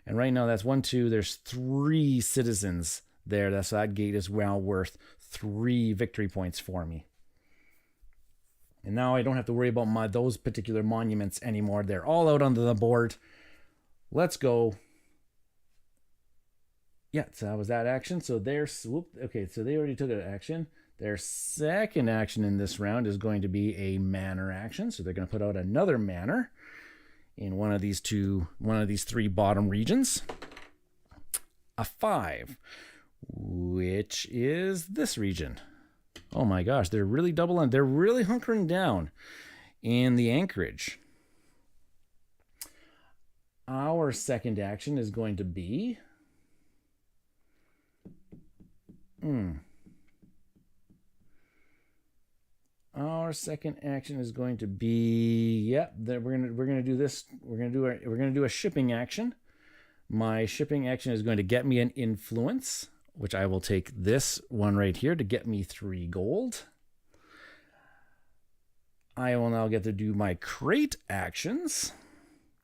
And right now that's 1, 2, there's 3 citizens there. That gate is well worth 3 victory points for me. And now I don't have to worry about those particular monuments anymore. They're all out onto the board. Let's go. Yeah, so that was that action. So there's, okay, so they already took an action. Their second action in this round is going to be a manor action. So they're going to put out another manor in one of these 3 bottom regions. A 5, which is this region. Oh my gosh, they're really doubling. They're really hunkering down in the anchorage. Our second action is going to be Our second action is going to be we're gonna do this. We're gonna do a shipping action. My shipping action is going to get me an influence, which I will take this one right here to get me 3 gold. I will now get to do my crate actions,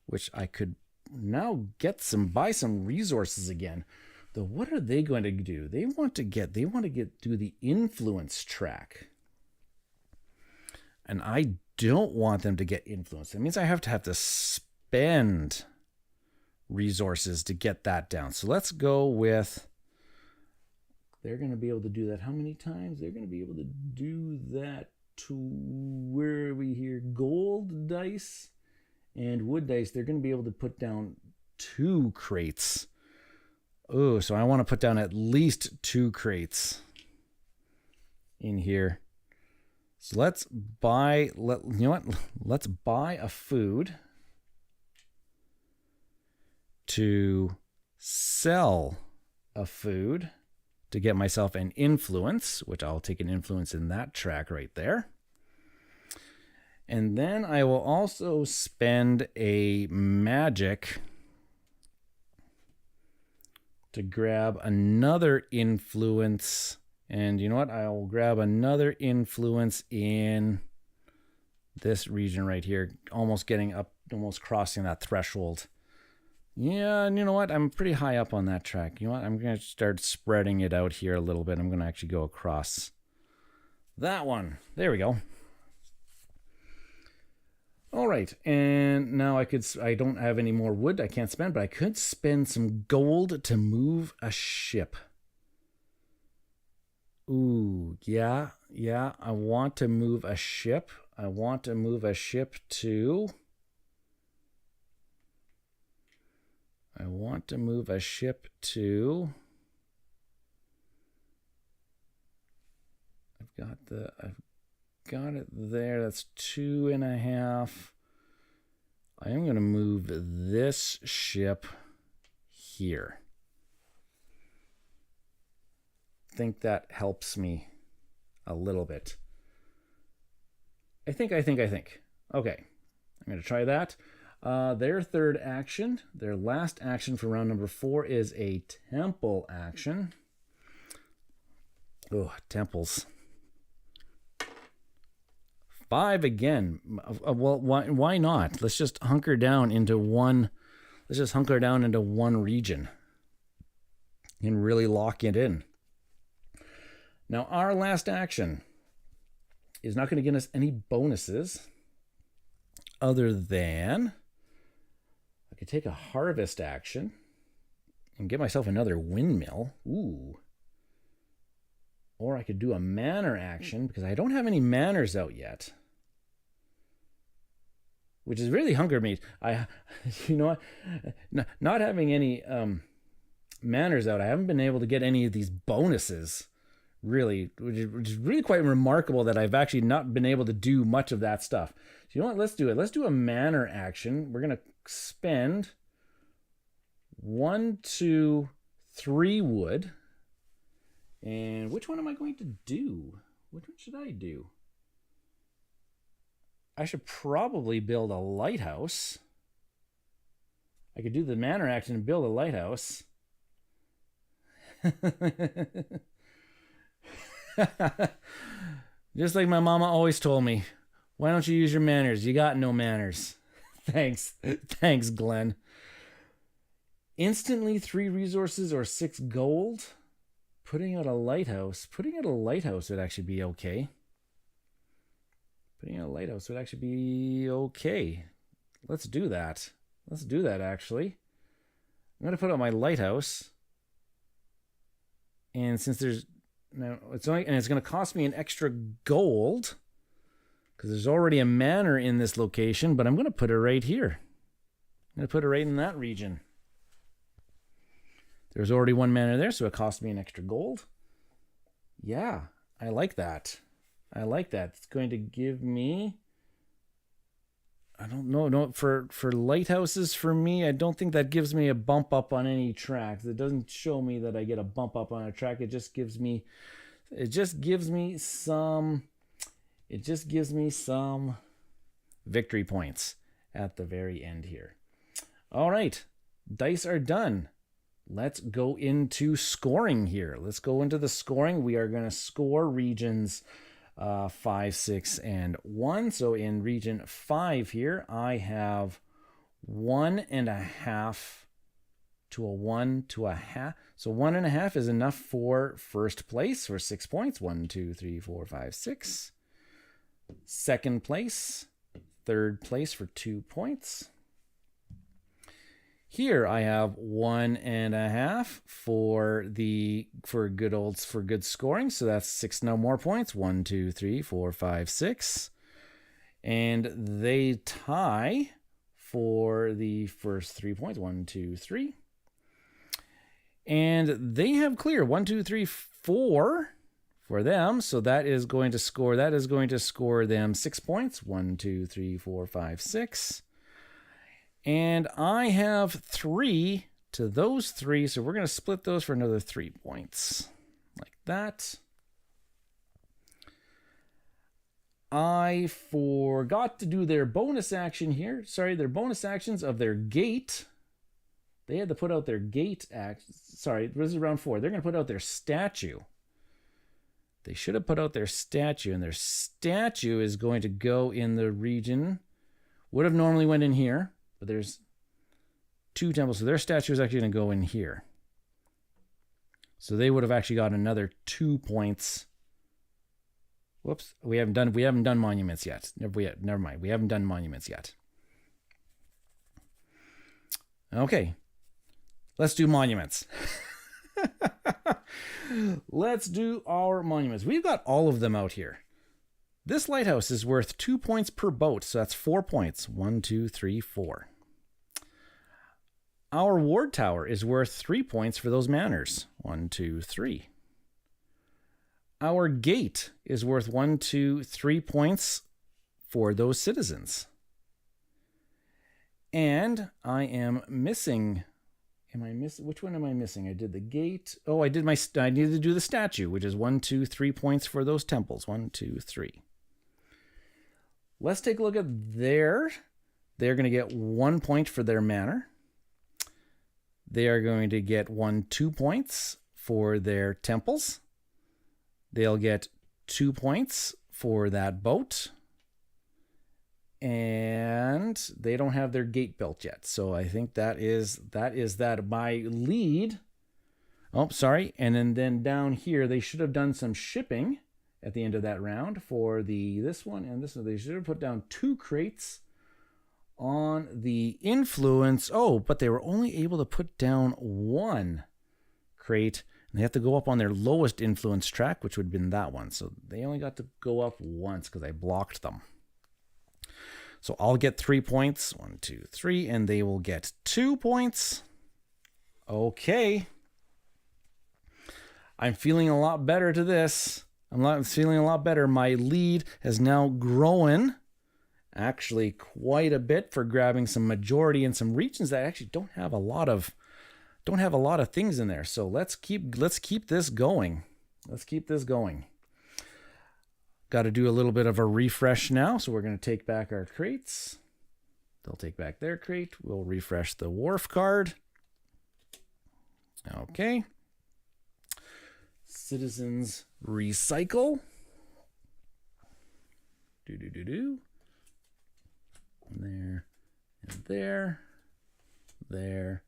which I could now buy some resources again. Though what are they going to do? They want to do the influence track. And I don't want them to get influence. That means I have to spend resources to get that down. So let's go with, they're going to be able to do that how many times? They're going to be able to do that to, where are we here? Gold dice and wood dice. They're going to be able to put down 2 crates. Oh, so I want to put down at least 2 crates in here. So let's buy a food to sell a food to get myself an influence, which I'll take an influence in that track right there. And then I will also spend a magic to grab another influence. And you know what? I will grab another influence in this region right here, almost getting up, almost crossing that threshold. Yeah, and you know what? I'm pretty high up on that track. You know what? I'm going to start spreading it out here a little bit. I'm going to actually go across that one. There we go. All right, and now I don't have any more wood I can't spend, but I could spend some gold to move a ship. Ooh, yeah, I want to move a ship. I want to move a ship to... I've got it there. That's 2.5. I am going to move this ship here. I think that helps me a little bit. I think. Okay, I'm going to try that. Their third action, their last action for round number 4 is a temple action. Oh, temples. 5 again. Well, why not? Let's just hunker down into one. Let's just hunker down into one region and really lock it in. Now, our last action is not going to get us any bonuses other than I could take a harvest action and get myself another windmill. Ooh. Or I could do a manor action because I don't have any manors out yet, which is really hunger meat. You know what? Not having any manors out, I haven't been able to get any of these bonuses, really, which is really quite remarkable that I've actually not been able to do much of that stuff. So you know what? Let's do it. Let's do a manor action. We're going to spend 1, 2, 3 wood. And which one am I going to do? Which one should I do? I should probably build a lighthouse. I could do the manor action and build a lighthouse. Just like my mama always told me, why don't you use your manners? You got no manners. Thanks, Glenn. Instantly 3 resources or 6 gold. Putting out a lighthouse would actually be okay. Let's do that. Actually. I'm going to put out my lighthouse. And since there's now it's going to cost me an extra gold because there's already a manor in this location, but I'm going to put it right here. I'm going to put it right in that region. There's already one manor there, so it cost me an extra gold. Yeah, I like that. It's going to give me, I don't know, no, for lighthouses for me, I don't think that gives me a bump up on any tracks. It doesn't show me that I get a bump up on a track. It just gives me some victory points at the very end here. All right, dice are done. Let's go into scoring here. Let's go into the scoring. We are going to score regions 5, 6, and 1. So in region 5 here, I have 1.5 to a 1 to a half. So 1.5 is enough for first place for 6 points. 1, 2, 3, 4, 5, 6. Second place, third place for 2 points. Here I have 1.5 for good scoring. So that's 6 no more points. 1, 2, 3, 4, 5, 6. And they tie for the first 3 points. 1, 2, 3. And they have clear 1, 2, 3, 4 for them. So that is going to score them 6 points. 1, 2, 3, 4, 5, 6. And I have 3 to those 3, so we're going to split those for another 3 points, like that. I forgot to do their bonus action here. Sorry, their bonus actions of their gate. They had to put out their gate Sorry, this is round 4. They're going to put out their statue. They should have put out their statue, and their statue is going to go in the region. Would have normally went in here. But there's 2 temples, so their statue is actually going to go in here. So they would have actually got another 2 points. Whoops, we haven't done monuments yet. Never mind, we haven't done monuments yet. Okay, let's do monuments. Let's do our monuments. We've got all of them out here. This lighthouse is worth 2 points per boat, so that's 4 points. 1, 2, 3, 4. Our ward tower is worth 3 points for those manors. 1, 2, 3. Our gate is worth 1, 2, 3 points for those citizens. And I am missing. Which one am I missing? I did the gate. Oh, I needed to do the statue, which is 1, 2, 3 points for those temples. 1, 2, 3. Let's take a look at their they're going to get 1 point for their manor. They are going to get 2 points for their temples. They'll get 2 points for that boat. And they don't have their gate built yet. So I think that is that. My lead. Oh, sorry. And then down here, they should have done some shipping at the end of that round for this one and this one. They should have put down 2 crates on the influence. Oh, but they were only able to put down 1 crate. And they have to go up on their lowest influence track, which would have been that one. So they only got to go up once because I blocked them. So I'll get 3 points. 1, 2, 3. And they will get 2 points. Okay. I'm feeling a lot better to this. I'm feeling a lot better. My lead has now grown actually quite a bit for grabbing some majority in some regions that actually don't have a lot of things in there. So let's keep this going. Let's keep this going. Got to do a little bit of a refresh now. So we're going to take back our crates. They'll take back their crate. We'll refresh the wharf card. Okay. Citizens recycle. Do. There and there. There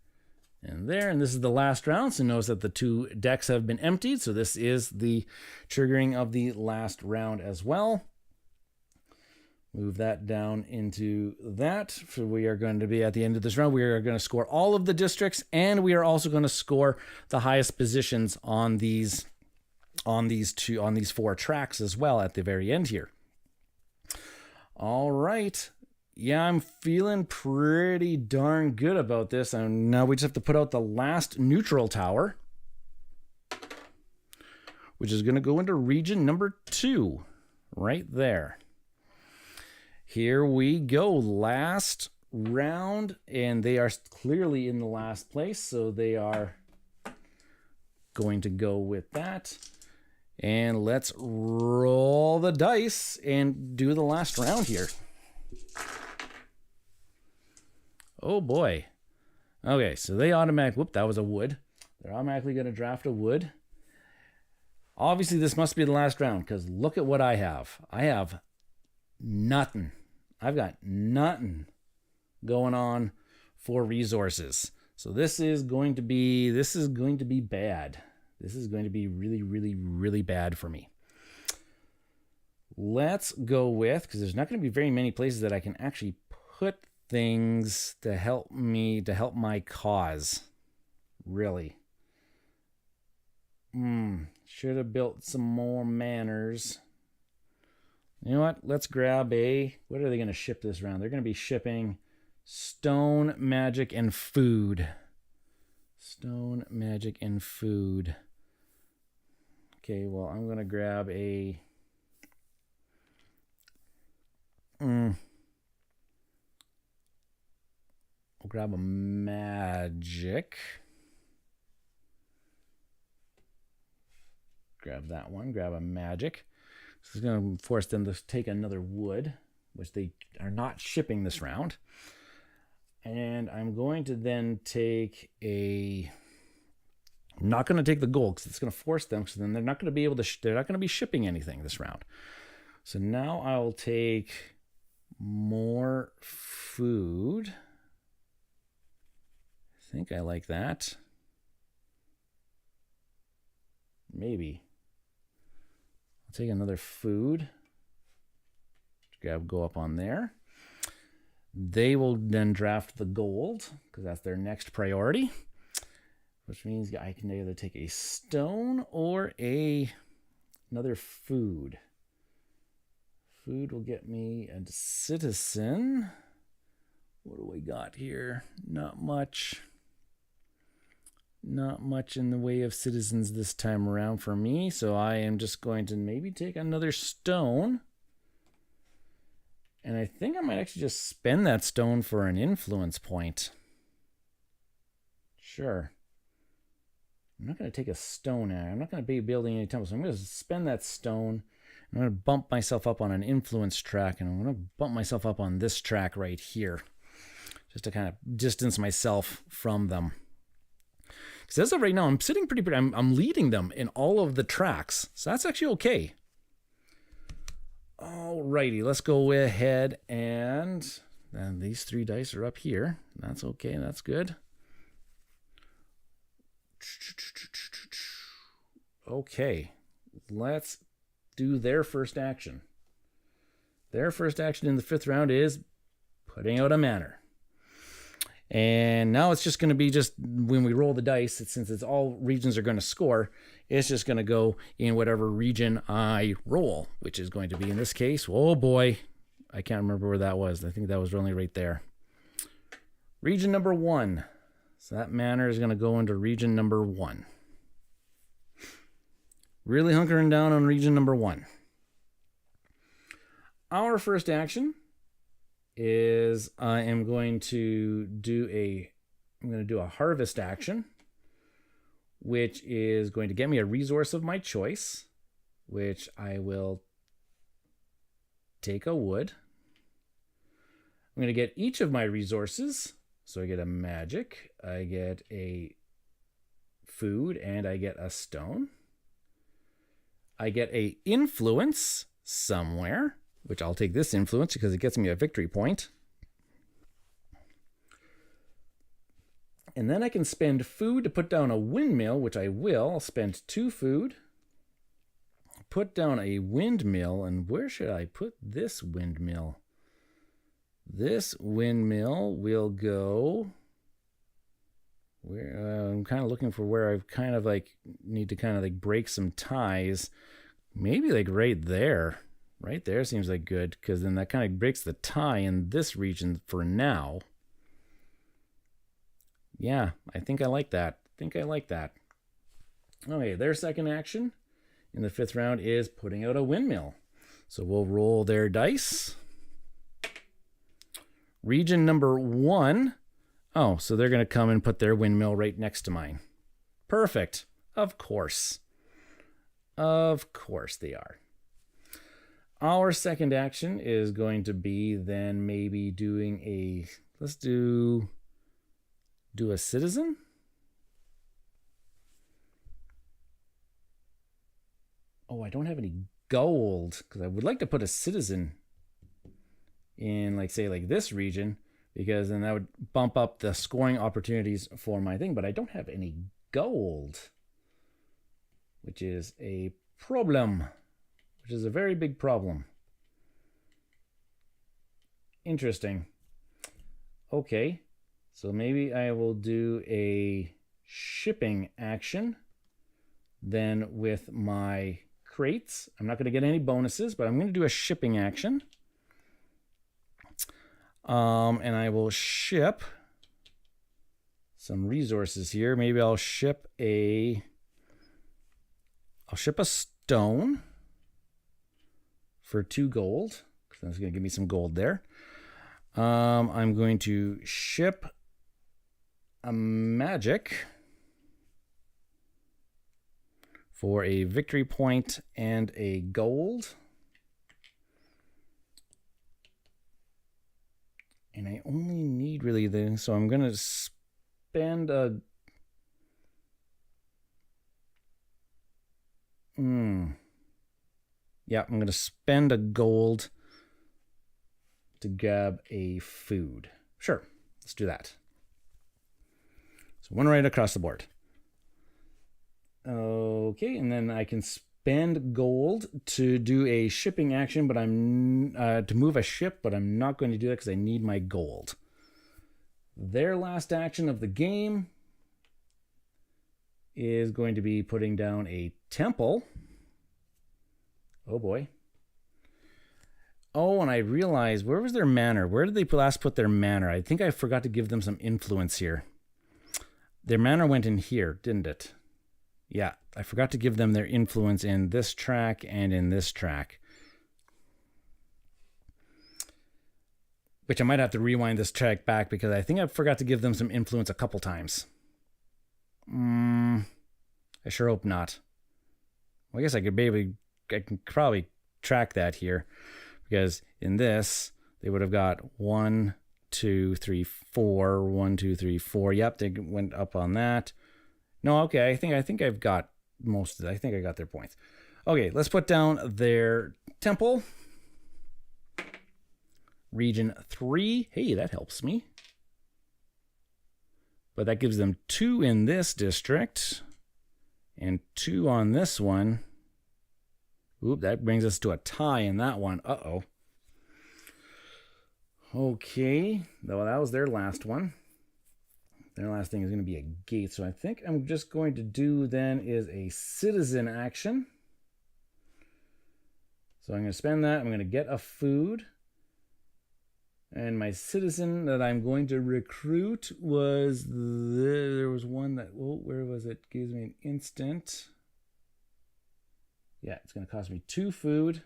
and there. And this is the last round. So notice that the 2 decks have been emptied. So this is the triggering of the last round as well. Move that down into that. So we are going to be at the end of this round. We are going to score all of the districts, and we are also going to score the highest positions on these 4 tracks as well at the very end here. All right. Yeah, I'm feeling pretty darn good about this. And now we just have to put out the last neutral tower, which is going to go into region number 2 right there. Here we go. Last round, and they are clearly in the last place, so they are going to go with that. And let's roll the dice and do the last round here. Oh boy. Okay, so they whoop, that was a wood. They're automatically going to draft a wood. Obviously, this must be the last round, because look at what I have. I have nothing. I've got nothing going on for resources. So this is going to be bad. This is going to be really, really, really bad for me. Let's go with, because there's not going to be very many places that I can actually put things to help me, to help my cause. Really. Should have built some more manors. You know what? Let's grab what are they going to ship this round? They're going to be shipping stone, magic, and food. Stone, magic, and food. Okay, well, I'm going to grab I'll grab a magic. Grab that one. Grab a magic. This is going to force them to take another wood, which they are not shipping this round. And I'm going to then take I'm not going to take the gold because it's going to force them. So then they're not going to be able to. They're not going to be shipping anything this round. So now I'll take more food. I think I like that. Maybe. I'll take another food. Go up on there. They will then draft the gold because that's their next priority, which means I can either take a stone or another food. Food will get me a citizen. What do we got here? Not much. Not much in the way of citizens this time around for me. So I am just going to maybe take another stone. And I think I might actually just spend that stone for an influence point. Sure. I'm not going to take a stone out. I'm not going to be building any temples. So I'm going to spend that stone. I'm going to bump myself up on an influence track. And I'm going to bump myself up on this track right here. just to kind of distance myself from them. Because as of right now, I'm sitting pretty. I'm leading them in all of the tracks, so that's actually okay. Alrighty, let's go ahead and these 3 dice are up here. That's okay. That's good. Okay, let's do their first action. Their first action in the 5th round is putting out a manor. And now it's just going to be just when we roll the dice, since it's all regions are going to score, it's just going to go in whatever region I roll, which is going to be in this case, oh boy, I can't remember where that was. I think that was only right there. Region number 1. So that manor is going to go into region number 1. Really hunkering down on region number 1. Our first action is I am going to do a harvest action, which is going to get me a resource of my choice, which I will take a wood. I'm going to get each of my resources. So I get a magic, I get a food, and I get a stone. I get a influence somewhere, which I'll take this influence because it gets me a victory point. And then I can spend food to put down a windmill, which I will. I'll spend 2 food. Put down a windmill, and where should I put this windmill? This windmill will go where I'm kind of looking for where I kind of like need to kind of like break some ties. Maybe like right there. Right there seems like good, because then that kind of breaks the tie in this region for now. Yeah, I think I like that. Okay, their second action in the 5th round is putting out a windmill. So we'll roll their dice. Region number 1. Oh, so they're going to come and put their windmill right next to mine. Perfect. Of course. Of course they are. Our second action is going to be then maybe doing a... Let's do a citizen? Oh, I don't have any gold, because I would like to put a citizen in, like, say, like this region, because then that would bump up the scoring opportunities for my thing, but I don't have any gold, which is a problem, which is a very big problem. Interesting. Okay, so maybe I will do a shipping action then with my crates. I'm not going to get any bonuses, but I'm going to do a shipping action. And I will ship some resources here. Maybe I'll ship a stone for 2 gold, because that's going to give me some gold there. I'm going to ship a magic for a victory point and a gold. And I only need really so I'm going to spend a... Yeah, I'm going to spend a gold to grab a food. Sure, let's do that. So 1 right across the board. Okay, and then I can spend gold to do a shipping action, but I'm to move a ship, but I'm not going to do that because I need my gold. Their last action of the game is going to be putting down a temple. Oh boy. Oh, and I realized, where was their manor? Where did they last put their manor? I think I forgot to give them some influence here. Their manor went in here, didn't it? Yeah, I forgot to give them their influence in this track and in this track. Which I might have to rewind this track back, because I think I forgot to give them some influence a couple times. I sure hope not. Well, I guess I can probably track that here. Because in this, they would have got 1, 2, 3, 4. 1, 2, 3, 4. Yep, they went up on that. No, okay. I think I've got most of it. I think I got their points. Okay, let's put down their temple. Region 3. Hey, that helps me. But that gives them 2 in this district and 2 on this one. Oop, that brings us to a tie in that one. Uh-oh. Okay, well, that was their last one. Their last thing is going to be a gate. So I think I'm just going to do then is a citizen action. So I'm going to spend that. I'm going to get a food. And my citizen that I'm going to recruit was, there was one that, oh, where was it? Gives me an instant. Yeah, it's going to cost me 2 food.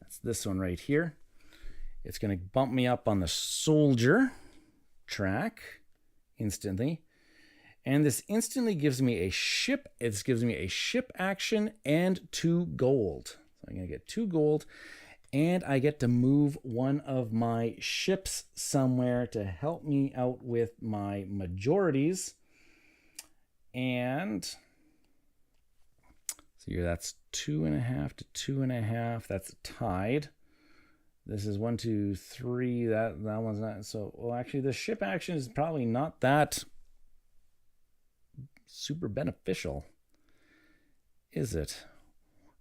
That's this one right here. It's going to bump me up on the soldier track instantly. And this instantly gives me a ship. It gives me a ship action and 2 gold. So I'm going to get 2 gold. And I get to move one of my ships somewhere to help me out with my majorities. And so here that's 2.5 to 2.5. That's tied. This is 1, 2, 3. That one's not. So, well, actually, the ship action is probably not that super beneficial, is it?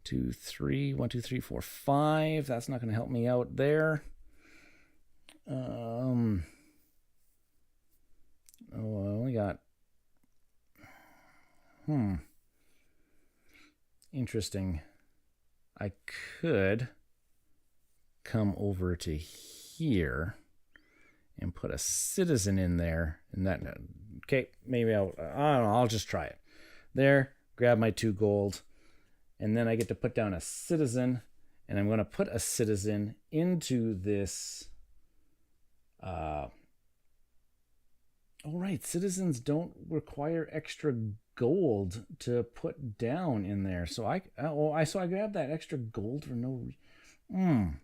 2, 3, 1, 2, 3, 4, 5. That's not going to help me out there. Oh, I only got. Interesting. I could come over to here and put a citizen in there, and that. Okay, maybe I don't know. I'll just try it. There, grab my 2 gold. And then I get to put down a citizen, and I'm going to put a citizen into this. Oh, right. Citizens don't require extra gold to put down in there. So I grabbed that extra gold for no reason.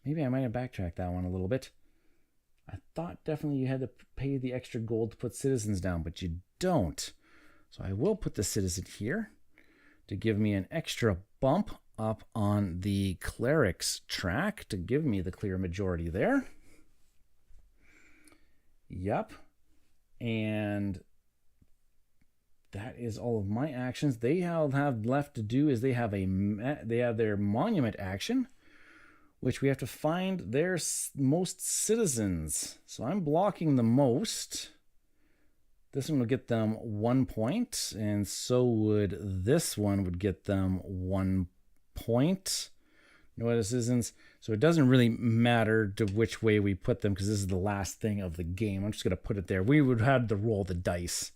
Maybe I might have backtracked that one a little bit. I thought definitely you had to pay the extra gold to put citizens down, but you don't. So I will put the citizen here to give me an extra bump up on the cleric's track to give me the clear majority there. Yep. And that is all of my actions. They have left to do is they have their monument action, which we have to find their most citizens. So I'm blocking the most. This one would get them 1 point, and so would this one would get them 1 point. No other citizens. So it doesn't really matter to which way we put them because this is the last thing of the game. I'm just going to put it there. We would have to roll the dice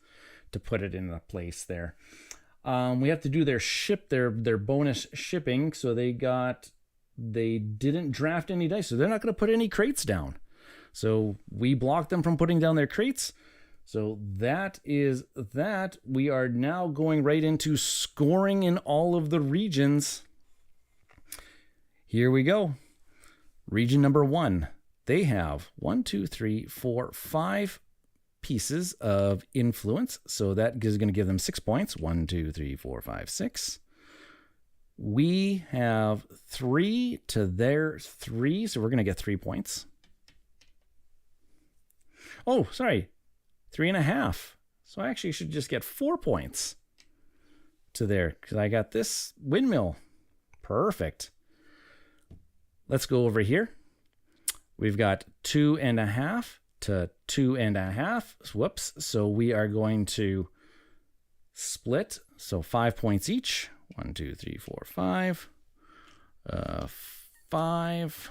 to put it in a place there. We have to do their bonus shipping. So they didn't draft any dice, so they're not going to put any crates down. So we blocked them from putting down their crates. So that is that. We are now going right into scoring in all of the regions. Here we go. Region number 1. They have 1, 2, 3, 4, 5 pieces of influence. So that is going to give them 6 points. 1, 2, 3, 4, 5, 6. We have 3 to their 3. So we're going to get 3 points. Oh, sorry. 3.5. So I actually should just get 4 points to there because I got this windmill. Perfect. Let's go over here. We've got 2.5 to 2.5. Whoops. So we are going to split. So 5 points each. 1, 2, 3, 4, 5. 5.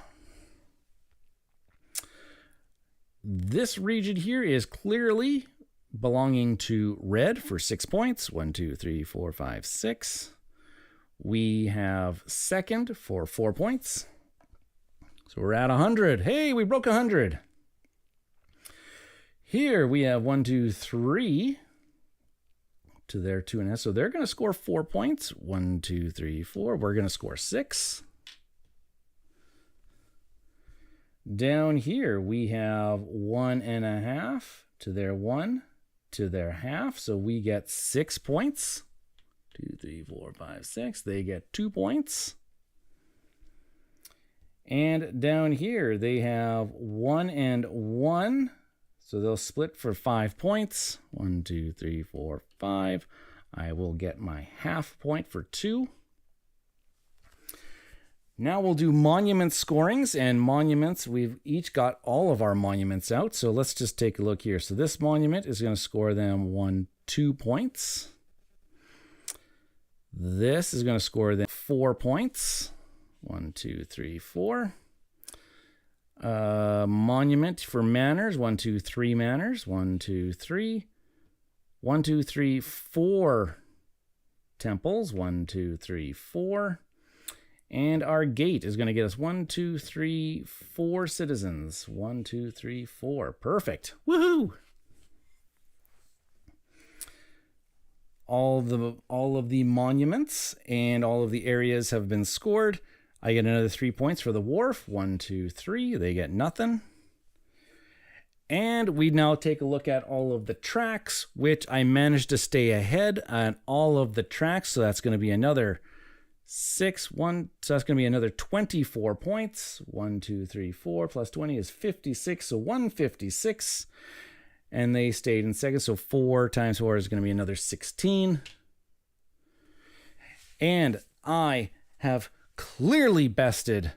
This region here is clearly belonging to red for 6 points. 1, 2, 3, 4, 5, 6. We have second for 4 points. So we're at 100. Hey, we broke 100. Here we have 1, 2, 3 to their 2.5. So they're going to score 4 points. 1, 2, 3, 4. We're going to score 6. Down here, we have 1.5 to their 1 to their half. So we get 6 points. 2, 3, 4, 5, 6. They get 2 points. And down here, they have 1 and 1. So they'll split for 5 points. 1, 2, 3, 4, 5. I will get my half point for 2. Now we'll do monument scorings, and monuments, we've each got all of our monuments out. So let's just take a look here. So this monument is going to score them 1, 2 points. This is going to score them 4 points. 1, 2, 3, 4. Monument for manners. 1, 2, 3 manners. 1, 2, 3. 1, 2, 3, 4 temples. 1, 2, 3, 4. And our gate is going to get us 1, 2, 3, 4 citizens. 1, 2, 3, 4. Perfect. Woohoo! All of the monuments and all of the areas have been scored. I get another 3 points for the wharf. 1, 2, 3. They get nothing. And we now take a look at all of the tracks, which I managed to stay ahead on all of the tracks. So that's going to be another 6, 1. So that's going to be another 24 points. 1, 2, 3, 4 plus 20 is 56. So 156. And they stayed in second. So 4 times 4 is going to be another 16. And I have clearly bested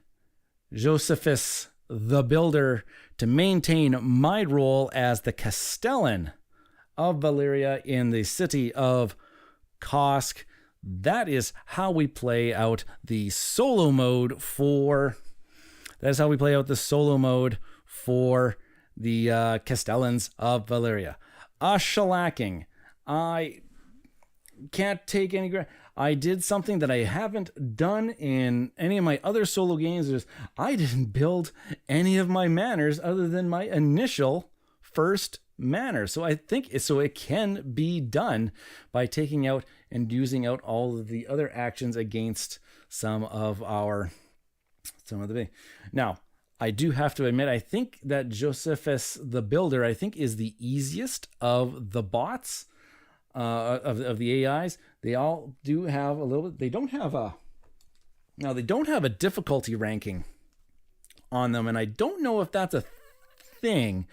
Josephus the Builder to maintain my role as the Castellan of Valeria in the city of Kosk. That is how we play out the solo mode for the Castellans of Valeria. A shellacking. I can't take any credit. I did something that I haven't done in any of my other solo games. I didn't build any of my manners other than my initial first manner. So I think it can be done by taking out and using out all of the other actions against some of the. Now, I do have to admit, I think that Josephus the Builder, I think, is the easiest of the bots, of the AIs. They all do have a little bit. They don't have a difficulty ranking on them, and I don't know if that's a thing.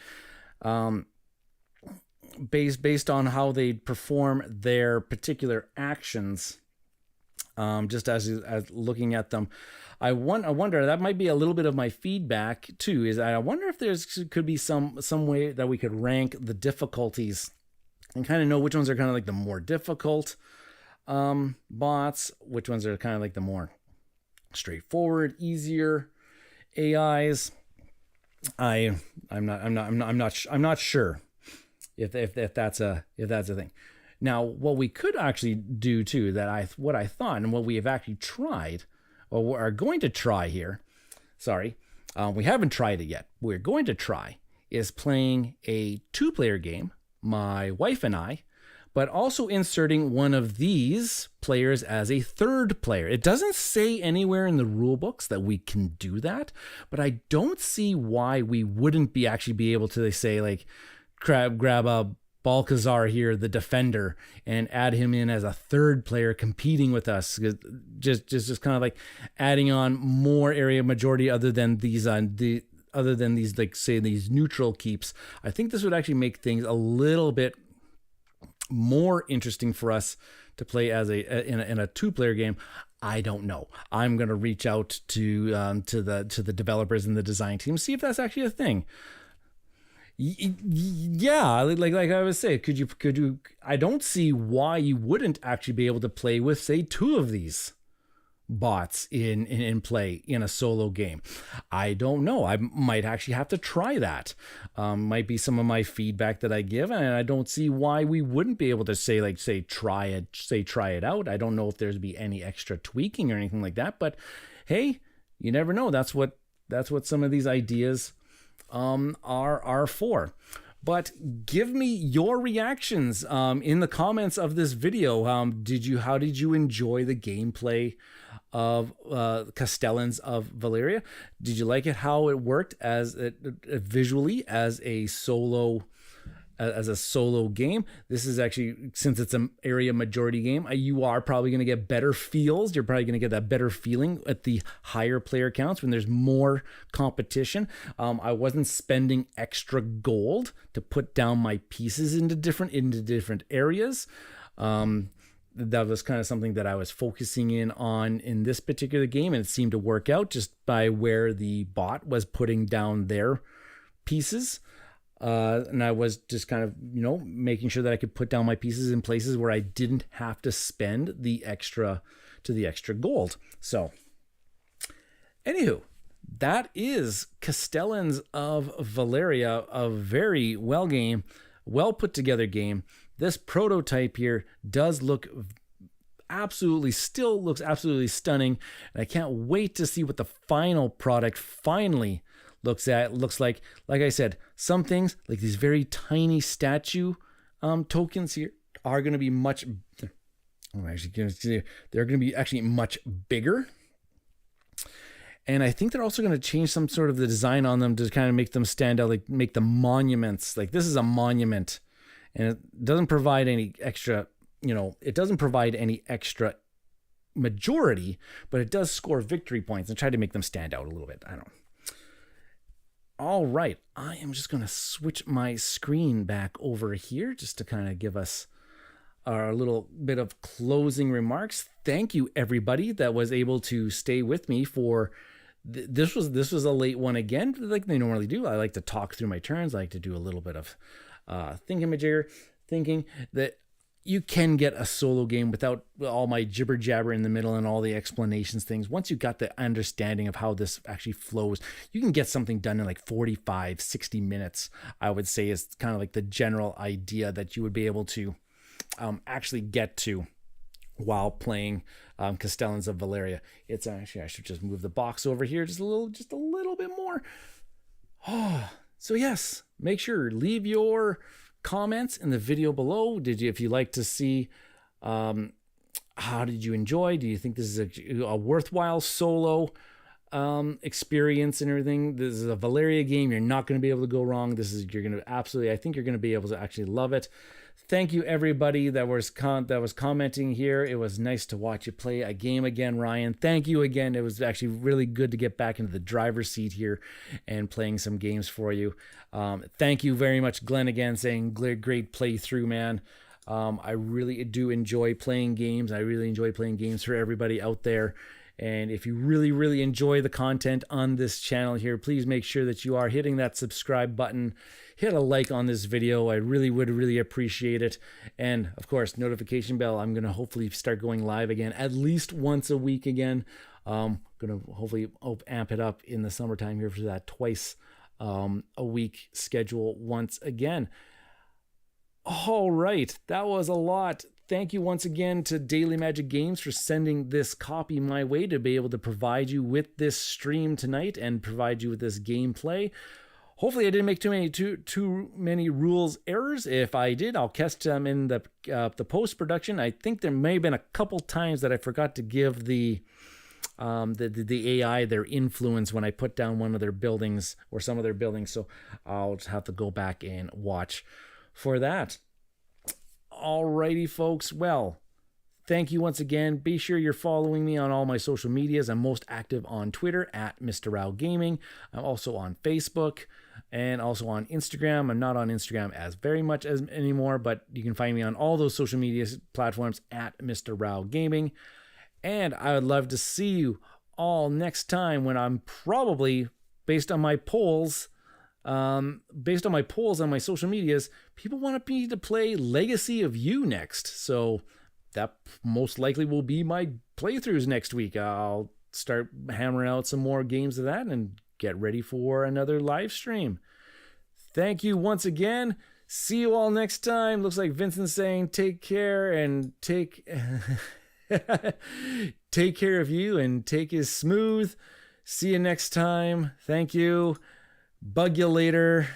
Based on how they perform their particular actions, just as looking at them, I wonder, that might be a little bit of my feedback too, is I wonder if could be some way that we could rank the difficulties and kind of know which ones are kind of like the more difficult bots, which ones are kind of like the more straightforward, easier AIs. I'm not sure if that's a thing. Now, what we could actually do too, what I thought and what we have actually tried, or are going to try here, we haven't tried it yet. We're going to try is playing a 2-player game, my wife and I, but also inserting one of these players as a 3rd player. It doesn't say anywhere in the rule books that we can do that, but I don't see why we wouldn't be able to, say, like, grab a Balcazar here, the defender, and add him in as a 3rd player competing with us. Just kind of like adding on more area majority other than these like, say, these neutral keeps. I think this would actually make things a little bit more interesting for us to play as in a 2-player game. I don't know. I'm going to reach out to the developers and the design team, see if that's actually a thing. Yeah, like I was saying, could you? I don't see why you wouldn't actually be able to play with, say, 2 of these bots in play in a solo game. I don't know. I might actually have to try that. Might be some of my feedback that I give, and I don't see why we wouldn't be able to try it out. I don't know if there's be any extra tweaking or anything like that, but hey, you never know. That's what some of these ideas are for. But give me your reactions in the comments of this video. How did you enjoy the gameplay of Castellans of Valeria. Did you like it how it worked as visually as a solo game? This is actually, since it's an area majority game, you are probably going to get better feels. You're probably going to get that better feeling at the higher player counts when there's more competition. I wasn't spending extra gold to put down my pieces into different areas. That was kind of something that I was focusing in on in this particular game, and it seemed to work out just by where the bot was putting down their pieces. And I was just kind of, making sure that I could put down my pieces in places where I didn't have to spend the extra gold. So, anywho, that is Castellans of Valeria, a very well put together game. This prototype here does look absolutely stunning, and I can't wait to see what the final product finally looks like. Like I said, some things like these very tiny statue tokens here are going to be much. They're going to be actually much bigger, and I think they're also going to change some sort of the design on them to kind of make them stand out, like make the monuments. Like this is a monument, and it doesn't provide any extra. It doesn't provide any extra majority, but it does score victory points and try to make them stand out a little bit. I don't know. All right, I am just going to switch my screen back over here just to kind of give us our little bit of closing remarks. Thank you, everybody that was able to stay with me for this was a late one again, like they normally do. I like to talk through my turns. I like to do a little bit of thinking that you can get a solo game without all my jibber jabber in the middle and all the explanations things. Once you got the understanding of how this actually flows, you can get something done in like 45, 60 minutes, I would say is kind of like the general idea that you would be able to actually get to while playing Castellans of Valeria. It's actually, I should just move the box over here just a little bit more. So yes, make sure leave your comments in the video below. If you like to see, how did you enjoy? Do you think this is a worthwhile solo experience and everything? This is a Valeria game. You're not going to be able to go wrong. I think you're going to be able to actually love it. Thank you everybody that was commenting here. It was nice to watch you play a game again, Ryan. Thank you again. It was actually really good to get back into the driver's seat here and playing some games for you. Thank you very much, Glenn, again, saying great playthrough, man. I really do enjoy playing games. I really enjoy playing games for everybody out there. And if you really, really enjoy the content on this channel here, please make sure that you are hitting that subscribe button. Hit a like on this video. I really would appreciate it. And of course, notification bell. I'm going to hopefully start going live again at least once a week again. Going to hopefully amp it up in the summertime here for that twice a week schedule once again. All right, that was a lot. Thank you once again to Daily Magic Games for sending this copy my way to be able to provide you with this stream tonight and provide you with this gameplay. Hopefully I didn't make too many rules errors. If I did, I'll catch them in the post-production. I think there may have been a couple times that I forgot to give the AI their influence when I put down one of their buildings or some of their buildings. So I'll just have to go back and watch for that. Alrighty, folks. Well, thank you once again. Be sure you're following me on all my social medias. I'm most active on Twitter at Mista Rau Gaming. I'm also on Facebook and also on Instagram. I'm not on Instagram as very much as anymore, but you can find me on all those social media platforms at Mista Rau Gaming. And I would love to see you all next time when I'm probably, based on my polls on my social medias, people want me to play Legacy of You next. So that most likely will be my playthroughs next week. I'll start hammering out some more games of that and get ready for another live stream. Thank you once again. See you all next time. Looks like Vincent's saying take care and take care of you and take is smooth. See you next time. Thank you. Bug you later.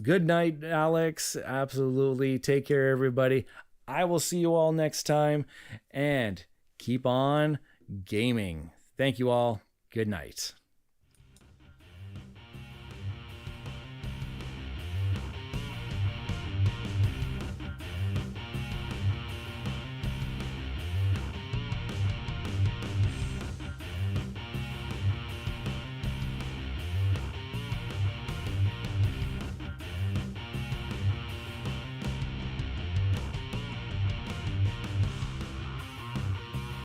Good night, Alex. Absolutely. Take care, everybody. I will see you all next time. And keep on Gaming. Thank you all. Good night.